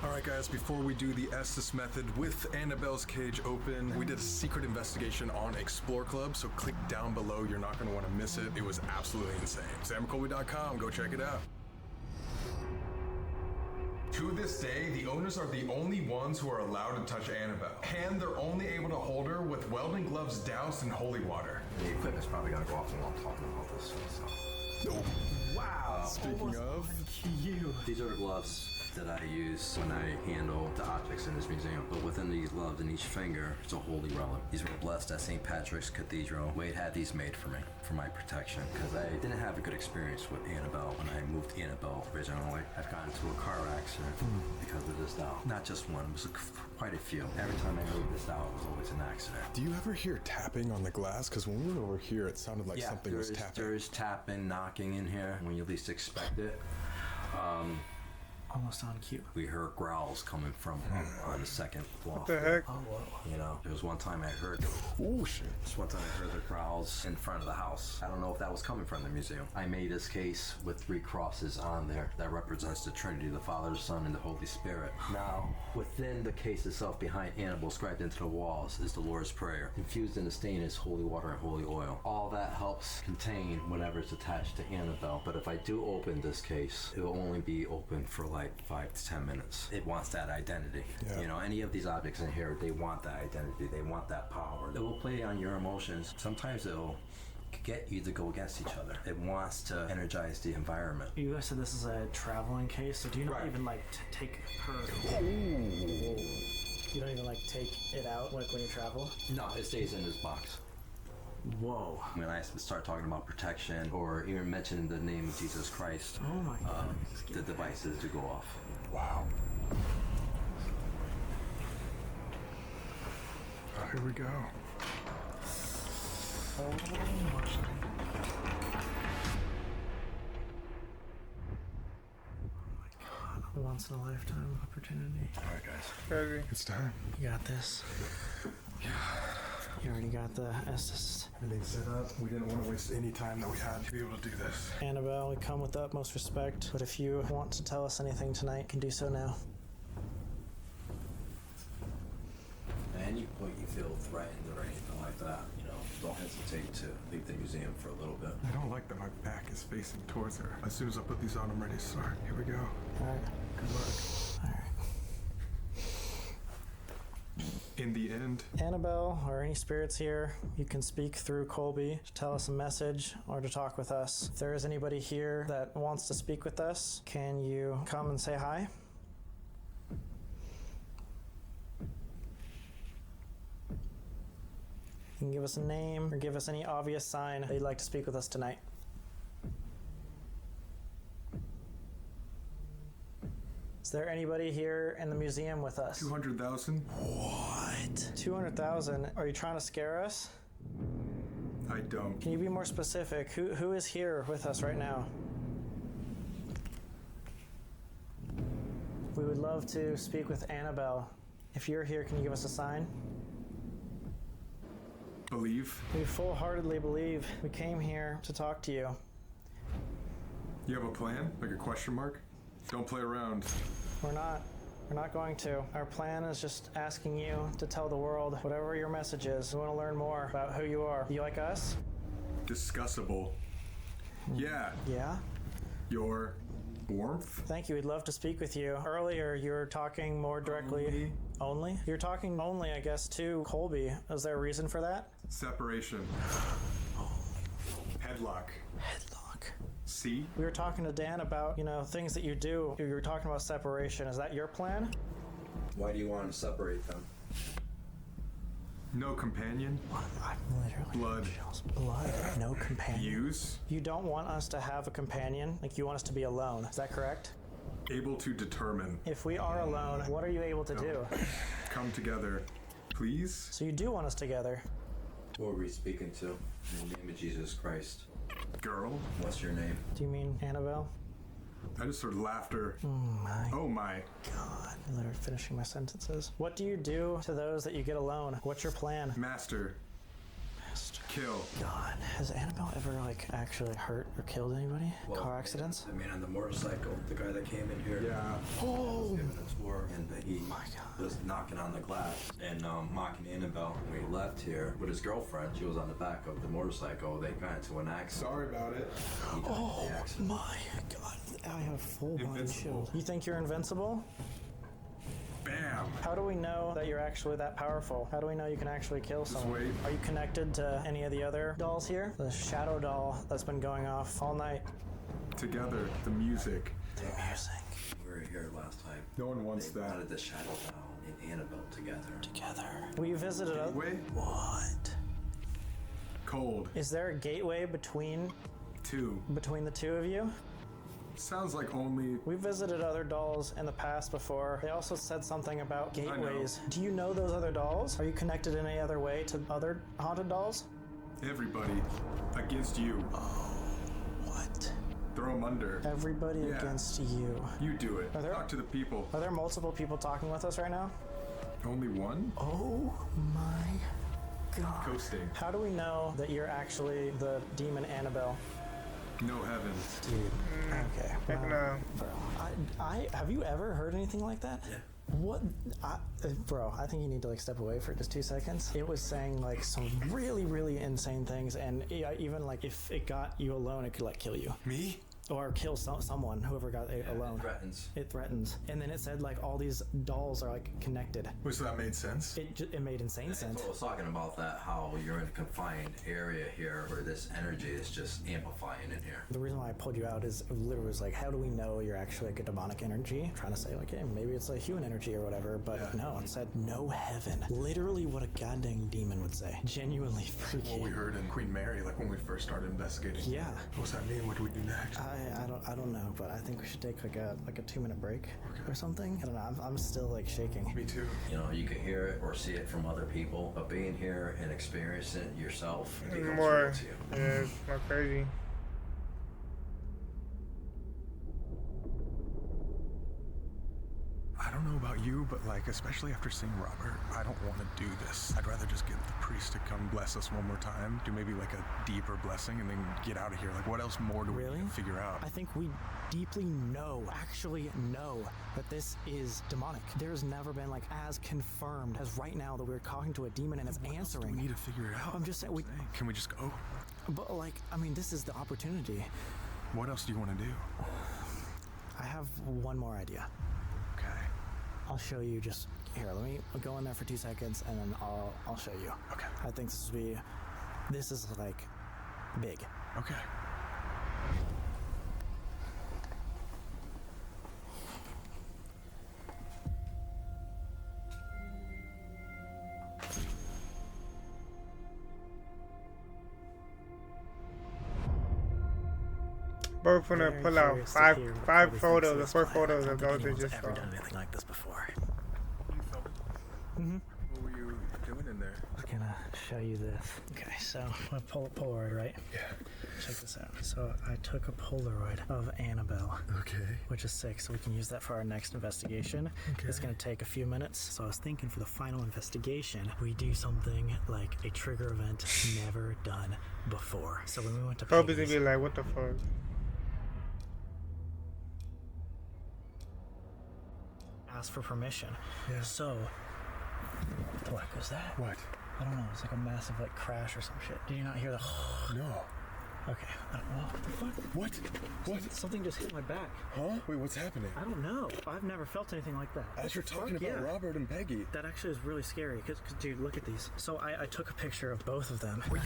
Speaker 5: Alright guys, before we do the Estes method with Annabelle's cage open, we did a secret investigation on Explore Club, so click down below, you're not going to want to miss it. It was absolutely insane. SamColby.com, go check it out. To this day, the owners are the only ones who are allowed to touch Annabelle, and they're only able to hold her with welding gloves doused in holy water.
Speaker 11: The equipment's probably gonna go off while I'm talking about this. So.
Speaker 3: Wow.
Speaker 5: Speaking of,
Speaker 3: You.
Speaker 11: These are the gloves that I use when I handle the objects in this museum. But within these gloves, in each finger, it's a holy relic. These were blessed at St. Patrick's Cathedral. Wade had these made for me, for my protection, because I didn't have a good experience with Annabelle when I moved Annabelle originally. I've gotten into a car accident because of this doll. Not just one, it was quite a few. Every time I moved this doll, it was always an accident.
Speaker 5: do you ever hear tapping on the glass? Because when we were over here, it sounded like something was tapping.
Speaker 11: There's tapping, knocking in here when you least expect it.
Speaker 3: Almost on cue.
Speaker 11: We heard growls coming from on the second floor.
Speaker 1: What the heck?
Speaker 3: Oh, whoa.
Speaker 11: You know, there was one time I heard.
Speaker 5: Oh shit.
Speaker 11: This one time I heard the growls in front of the house. I don't know if that was coming from the museum. I made this case with 3 crosses on there that represents the Trinity, the Father, the Son, and the Holy Spirit. Now, within the case itself, behind Annabelle, scribed into the walls, is the Lord's Prayer. Infused in the stain is holy water and holy oil. All that helps contain whatever's attached to Annabelle. But if I do open this case, it will only be open for like 5 to 10 minutes. It wants that identity.
Speaker 5: Yeah.
Speaker 11: You know, any of these objects in here, they want that identity. They want that power. It will play on your emotions. Sometimes it'll get you to go against each other. It wants to energize the environment.
Speaker 3: You guys said this is a traveling case, so do you not even like take her? You don't even like take it out like when you travel?
Speaker 11: No, it stays in this box.
Speaker 3: Whoa.
Speaker 11: When I start talking about protection or even mentioning the name of Jesus Christ,
Speaker 3: oh my God.
Speaker 11: The devices to go off.
Speaker 5: Wow. Oh, here we go.
Speaker 3: A once in a lifetime opportunity.
Speaker 5: All right, guys.
Speaker 1: Crazy.
Speaker 5: It's time.
Speaker 3: You got this.
Speaker 5: Yeah.
Speaker 3: You already got the Estes.
Speaker 5: Everything's set up. We didn't want to waste any time that we had to be able to do this.
Speaker 3: Annabelle, we come with the utmost respect, but if you want to tell us anything tonight, you can do so now.
Speaker 11: And you feel threatened or anything like that, don't hesitate to leave the museum for a little bit.
Speaker 5: I don't like that my back is facing towards her. As soon as I put these on, I'm ready to start. Here we go.
Speaker 3: All right.
Speaker 5: Good luck.
Speaker 3: All right.
Speaker 5: In the end,
Speaker 3: Annabelle, or any spirits here, you can speak through Colby to tell us a message or to talk with us. If there is anybody here that wants to speak with us, can you come and say hi? You can give us a name or give us any obvious sign that you'd like to speak with us tonight. Is there anybody here in the museum with us?
Speaker 5: 200,000.
Speaker 3: What? 200,000? Are you trying to scare us?
Speaker 5: I don't.
Speaker 3: Can you be more specific? Who is here with us right now? We would love to speak with Annabelle. If you're here, can you give us a sign?
Speaker 5: Believe.
Speaker 3: We full-heartedly believe. We came here to talk to you.
Speaker 5: You have a plan? Like a question mark? Don't play around.
Speaker 3: We're not going to. Our plan is just asking you to tell the world whatever your message is. We want to learn more about who you are. You like us?
Speaker 5: Discussable. Yeah.
Speaker 3: Yeah?
Speaker 5: Your warmth?
Speaker 3: Thank you. We'd love to speak with you. Earlier, you were talking more directly. Only? You're talking only, I guess, to Colby. Is there a reason for that?
Speaker 5: Separation. Headlock.
Speaker 3: Headlock.
Speaker 5: See?
Speaker 3: We were talking to Dan about, things that you do. You were talking about separation. Is that your plan?
Speaker 11: Why do you want to separate them?
Speaker 5: No companion.
Speaker 3: I'm literally
Speaker 5: Blood.
Speaker 3: Blood. No companion.
Speaker 5: Use.
Speaker 3: You don't want us to have a companion. Like, you want us to be alone. Is that correct?
Speaker 5: Able to determine.
Speaker 3: If we are alone, what are you able to do?
Speaker 5: Come together. Please?
Speaker 3: So you do want us together.
Speaker 11: Who are we speaking to? In the name of Jesus Christ.
Speaker 5: Girl?
Speaker 11: What's your name?
Speaker 3: Do you mean Annabelle?
Speaker 5: I just heard laughter. Oh my
Speaker 3: God. I'm literally finishing my sentences. What do you do to those that you get alone? What's your plan?
Speaker 5: Master. Kill.
Speaker 3: God. Has Annabelle ever, actually hurt or killed anybody?
Speaker 11: Well,
Speaker 3: Car accidents?
Speaker 11: The man on the motorcycle, the guy that came in here.
Speaker 5: Yeah.
Speaker 11: Was giving a tour, and he was knocking on the glass and mocking Annabelle. When he left here with his girlfriend, she was on the back of the motorcycle. They got into an accident.
Speaker 5: Sorry about it.
Speaker 11: He died in the accident.
Speaker 3: My God. I have full body
Speaker 5: Invincible.
Speaker 3: shield. You think you're invincible?
Speaker 5: Bam.
Speaker 3: How do we know that you're actually that powerful? How do we know you can actually kill someone?
Speaker 5: wait.
Speaker 3: Are you connected to any of the other dolls here? The shadow doll that's been going off all night.
Speaker 5: Together. The music.
Speaker 3: The music.
Speaker 11: We were here last time.
Speaker 5: No one wants
Speaker 11: They
Speaker 5: that.
Speaker 11: wanted the shadow doll and Annabelle together.
Speaker 3: Together. We visited a...
Speaker 5: Gateway?
Speaker 3: What?
Speaker 5: Cold.
Speaker 3: Is there a gateway between
Speaker 5: 2.
Speaker 3: the two of you?
Speaker 5: Sounds like only...
Speaker 3: We visited other dolls in the past before. They also said something about gateways. Do you know those other dolls? Are you connected in any other way to other haunted dolls?
Speaker 5: Everybody. Against you.
Speaker 3: What?
Speaker 5: Throw them under.
Speaker 3: Everybody
Speaker 5: Yeah.
Speaker 3: against you.
Speaker 5: You do it.
Speaker 3: Are there-
Speaker 5: Talk to the people.
Speaker 3: Are there multiple people talking with us right now?
Speaker 5: Only one?
Speaker 3: Oh my God.
Speaker 5: Coasting.
Speaker 3: How do we know that you're actually the demon Annabelle?
Speaker 5: No heaven.
Speaker 3: Dude. Okay.
Speaker 1: Heck no.
Speaker 3: Bro, I have you ever heard anything like that?
Speaker 11: Yeah.
Speaker 3: What? Bro, I think you need to step away for just 2 seconds. It was saying some really, really insane things, and even if it got you alone, it could kill you.
Speaker 5: Me?
Speaker 3: or kill someone, whoever got alone. It threatens. And then it said like all these dolls are like connected.
Speaker 5: Wait, so that made sense?
Speaker 3: It made insane sense.
Speaker 11: That's what I was talking about, that how you're in a confined area here where this energy is just amplifying in here.
Speaker 3: The reason why I pulled you out is it literally was like, how do we know you're actually like a demonic energy? I'm trying to say like, hey, maybe it's a human energy or whatever, but no, it said no heaven. Literally what a goddamn demon would say. Genuinely freaky.
Speaker 5: What we heard in Queen Mary, like when we first started investigating.
Speaker 3: Yeah.
Speaker 5: What's that mean? What do we do next?
Speaker 3: I don't know, but I think we should take like a 2-minute break or something. I don't know. I'm still like shaking.
Speaker 5: Me too.
Speaker 11: You know, you can hear it or see it from other people, but being here and experiencing it yourself becomes
Speaker 1: More,
Speaker 11: real to you.
Speaker 1: yeah, it's more crazy.
Speaker 5: I don't know about you, but like, especially after seeing Robert, I don't want to do this. I'd rather just get the priest to come bless us one more time, do maybe like a deeper blessing, and then get out of here. Like, what else more do we figure out?
Speaker 3: I think we deeply actually know that this is demonic. There's never been like as confirmed as right now that we're talking to a demon and it's answering.
Speaker 5: We need to figure it out.
Speaker 3: I'm just saying,
Speaker 5: can we just go?
Speaker 3: But like, I mean, this is the opportunity.
Speaker 5: What else do you want to do?
Speaker 3: I have one more idea.
Speaker 5: Okay.
Speaker 3: I'll show you. Just here, let me go in there for 2 seconds and then I'll show you.
Speaker 5: Okay.
Speaker 3: I think this is like big.
Speaker 5: Okay.
Speaker 1: We're gonna pull out five photos or 4 photos of those that just
Speaker 3: ever done anything like this before.
Speaker 5: What were you doing in there?
Speaker 3: I'm just gonna show you this. Okay, so a Polaroid, right?
Speaker 5: Yeah.
Speaker 3: Check this out. So I took a Polaroid of Annabelle.
Speaker 5: Okay.
Speaker 3: Which is sick, so we can use that for our next investigation.
Speaker 5: Okay.
Speaker 3: It's gonna take a few minutes. So I was thinking for the final investigation, we do something like a trigger event never done before. So when we went to
Speaker 1: Kobe's gonna be like, what the fuck?
Speaker 3: ask for permission.
Speaker 5: Yeah.
Speaker 3: So, what the heck was that?
Speaker 5: What?
Speaker 3: I don't know. It's like a massive like crash or some shit. Did you not hear the?
Speaker 5: No.
Speaker 3: Okay. I don't know. What the fuck?
Speaker 5: What?
Speaker 3: Something just hit my back.
Speaker 5: Huh? Wait, what's happening?
Speaker 3: I don't know. I've never felt anything like that.
Speaker 5: As you're talking about Robert and Peggy.
Speaker 3: That actually is really scary. Cause dude, look at these. So I took a picture of both of them.
Speaker 5: Wait,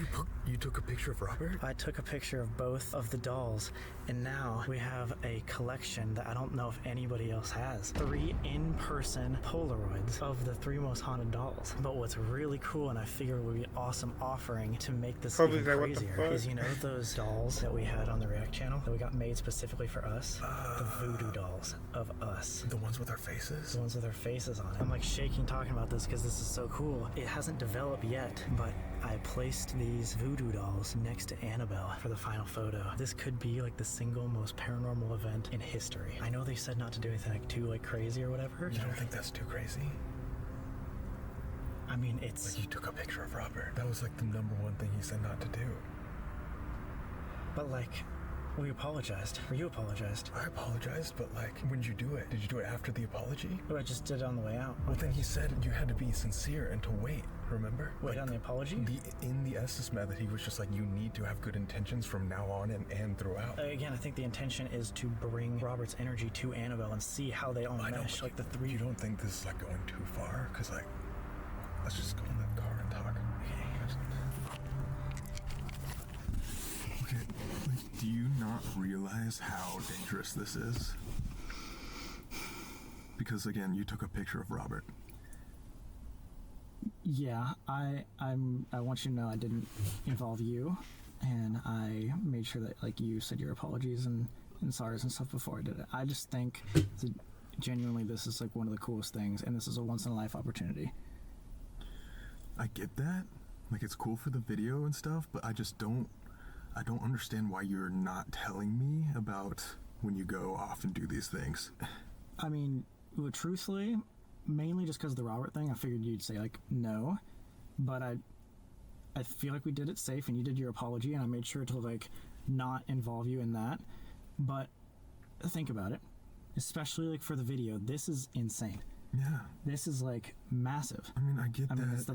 Speaker 5: you took a picture of Robert?
Speaker 3: I took a picture of both of the dolls, and now we have a collection that I don't know if anybody else has. 3 in-person Polaroids of the 3 most haunted dolls. But what's really cool, and I figured would be an awesome offering to make this even crazier, is you know those dolls that we had on the React channel that we got made specifically for us? The voodoo dolls of us.
Speaker 5: The ones with our faces?
Speaker 3: The ones with our faces on it. I'm like shaking talking about this because this is so cool. It hasn't developed yet, but I placed these voodoo dolls next to Annabelle for the final photo. This could be like the single most paranormal event in history. I know they said not to do anything like too like crazy or whatever.
Speaker 5: You don't think that's too crazy?
Speaker 3: I mean, it's
Speaker 5: like you took a picture of Robert. That was like the number one thing you said not to do.
Speaker 3: But like, we apologized. Or you apologized.
Speaker 5: I apologized, but like, when did you do it? Did you do it after the apology?
Speaker 3: Oh, I just did it on the way out.
Speaker 5: Well, then he said you had to be sincere and to wait, remember?
Speaker 3: Wait on the apology?
Speaker 5: In the Estes method, he was just like, you need to have good intentions from now on and throughout.
Speaker 3: Again, I think the intention is to bring Robert's energy to Annabelle and see how they all mesh. Like the 3.
Speaker 5: You don't think this is like going too far? Because like, let's just go in that car and talk. Okay, like, do you not realize how dangerous this is? Because again, you took a picture of Robert.
Speaker 3: Yeah, I want you to know I didn't involve you, and I made sure that like you said your apologies and sorries and stuff before I did it. I just think that genuinely this is like one of the coolest things, and this is a once in a life opportunity.
Speaker 5: I get that, like it's cool for the video and stuff, but I don't understand why you're not telling me about when you go off and do these things.
Speaker 3: I mean, well, truthfully, mainly just because of the Robert thing, I figured you'd say like no, but I feel like we did it safe and you did your apology and I made sure to like not involve you in that. But think about it, especially like for the video, this is insane.
Speaker 5: Yeah.
Speaker 3: This is like massive.
Speaker 5: I mean, I get that.
Speaker 3: It's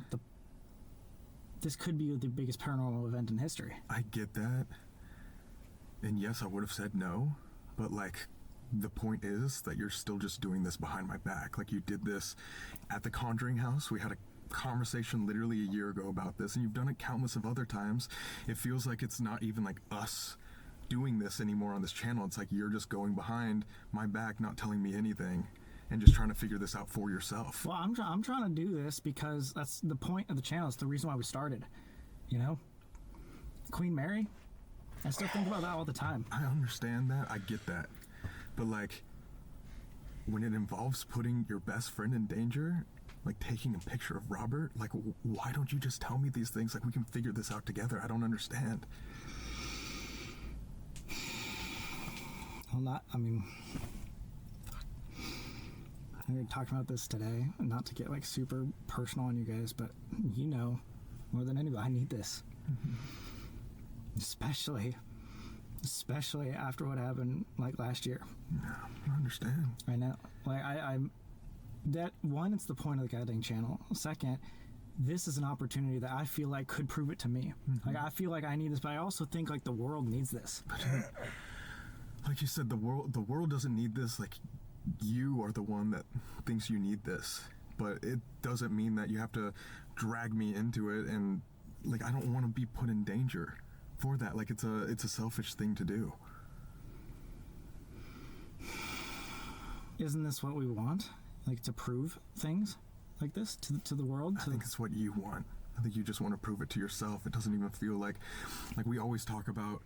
Speaker 3: this could be the biggest paranormal event in history.
Speaker 5: I get that. And yes, I would have said no, but like, the point is that you're still just doing this behind my back. Like, you did this at the Conjuring house. We had a conversation literally a year ago about this, and you've done it countless of other times. It feels like it's not even like us doing this anymore on this channel. It's like you're just going behind my back, not telling me anything, and just trying to figure this out for yourself.
Speaker 12: Well, I'm trying to do this because that's the point of the channel. It's the reason why we started, you know? Queen Mary? I still think about that all the time.
Speaker 5: I understand that. I get that. But like, when it involves putting your best friend in danger, like taking a picture of Robert, like, why don't you just tell me these things? Like, we can figure this out together. I don't understand.
Speaker 12: Well, we were talking about this today, not to get like super personal on you guys, but you know, more than anybody, I need this. Mm-hmm. Especially after what happened like last year.
Speaker 5: Yeah, I understand.
Speaker 12: I know. Like I'm that one, it's the point of the goddamn channel. Second, this is an opportunity that I feel like could prove it to me. Mm-hmm. Like I feel like I need this, but I also think like the world needs this.
Speaker 5: But, like you said, the world doesn't need this. Like, you are the one that thinks you need this, but it doesn't mean that you have to drag me into it. And like, I don't want to be put in danger for that. Like, it's a selfish thing to do.
Speaker 12: Isn't this what we want? Like, to prove things like this to the world?
Speaker 5: I think it's what you want. I think you just want to prove it to yourself. It doesn't even feel like we always talk about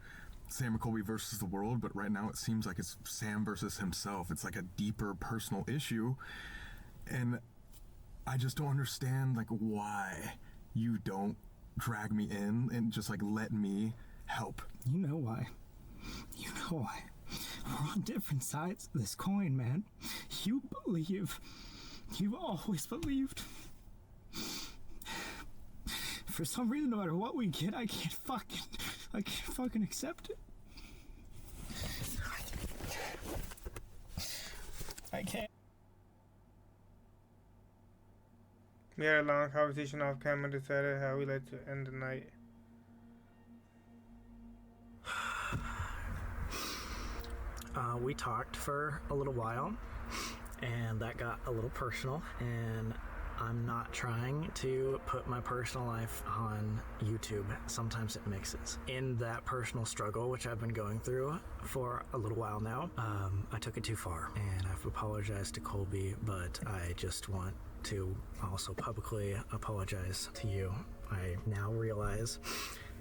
Speaker 5: Sam and Colby versus the world, but right now it seems like it's Sam versus himself. It's like a deeper personal issue, and I just don't understand like why you don't drag me in and just like let me help.
Speaker 12: You know why. We're on different sides of this coin, man. You've always believed. For some reason, no matter what we get, I can't fucking accept it. I can't.
Speaker 1: We had a long conversation off camera and decided how we like to end the night.
Speaker 12: We talked for a little while, and that got a little personal, and I'm not trying to put my personal life on YouTube. Sometimes it mixes. In that personal struggle, which I've been going through for a little while now, I took it too far, and I've apologized to Colby, but I just want to also publicly apologize to you. I now realize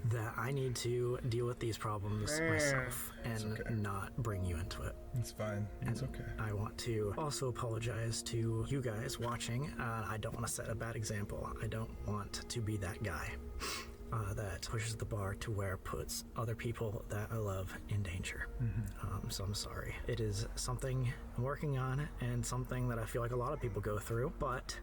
Speaker 12: that I need to deal with these problems myself and not bring you into it.
Speaker 5: It's fine. It's okay.
Speaker 12: I want to also apologize to you guys watching. I don't want to set a bad example. I don't want to be that guy that pushes the bar to where it puts other people that I love in danger. Mm-hmm. So I'm sorry. It is something I'm working on and something that I feel like a lot of people go through, but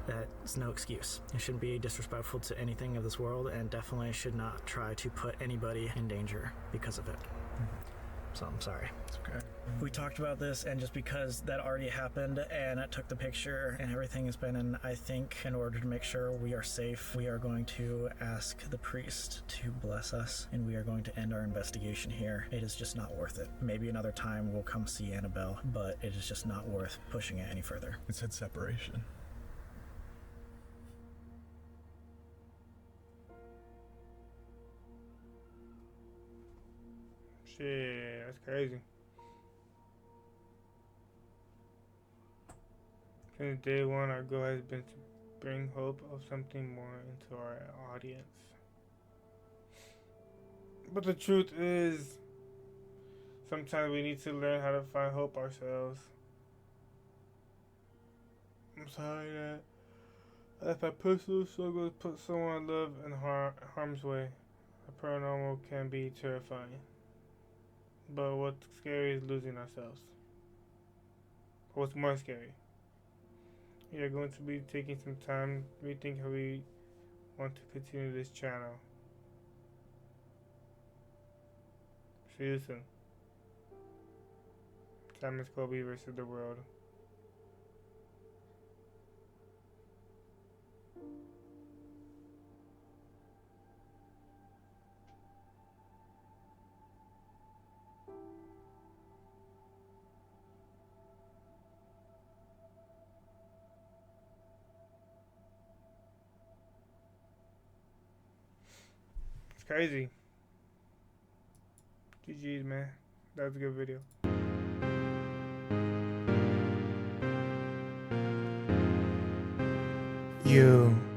Speaker 12: that's no excuse. It shouldn't be disrespectful to anything of this world, and definitely should not try to put anybody in danger because of it. So I'm sorry.
Speaker 5: It's okay.
Speaker 12: We talked about this, and just because that already happened and I took the picture and everything has been, and I think in order to make sure we are safe, we are going to ask the priest to bless us, and we are going to end our investigation here. It is just not worth it. Maybe another time we'll come see Annabelle, but it is just not worth pushing it any further.
Speaker 5: It said separation.
Speaker 1: Shit, that's crazy. Since day one, our goal has been to bring hope of something more into our audience. But the truth is, sometimes we need to learn how to find hope ourselves. I'm sorry that my personal struggles put someone I love in harm's way. The paranormal can be terrifying. But what's scary is losing ourselves. What's more scary? We are going to be taking some time to rethink how we want to continue this channel. See you soon. Sam and Colby versus the world. crazy. GG's, man. That was a good video. You.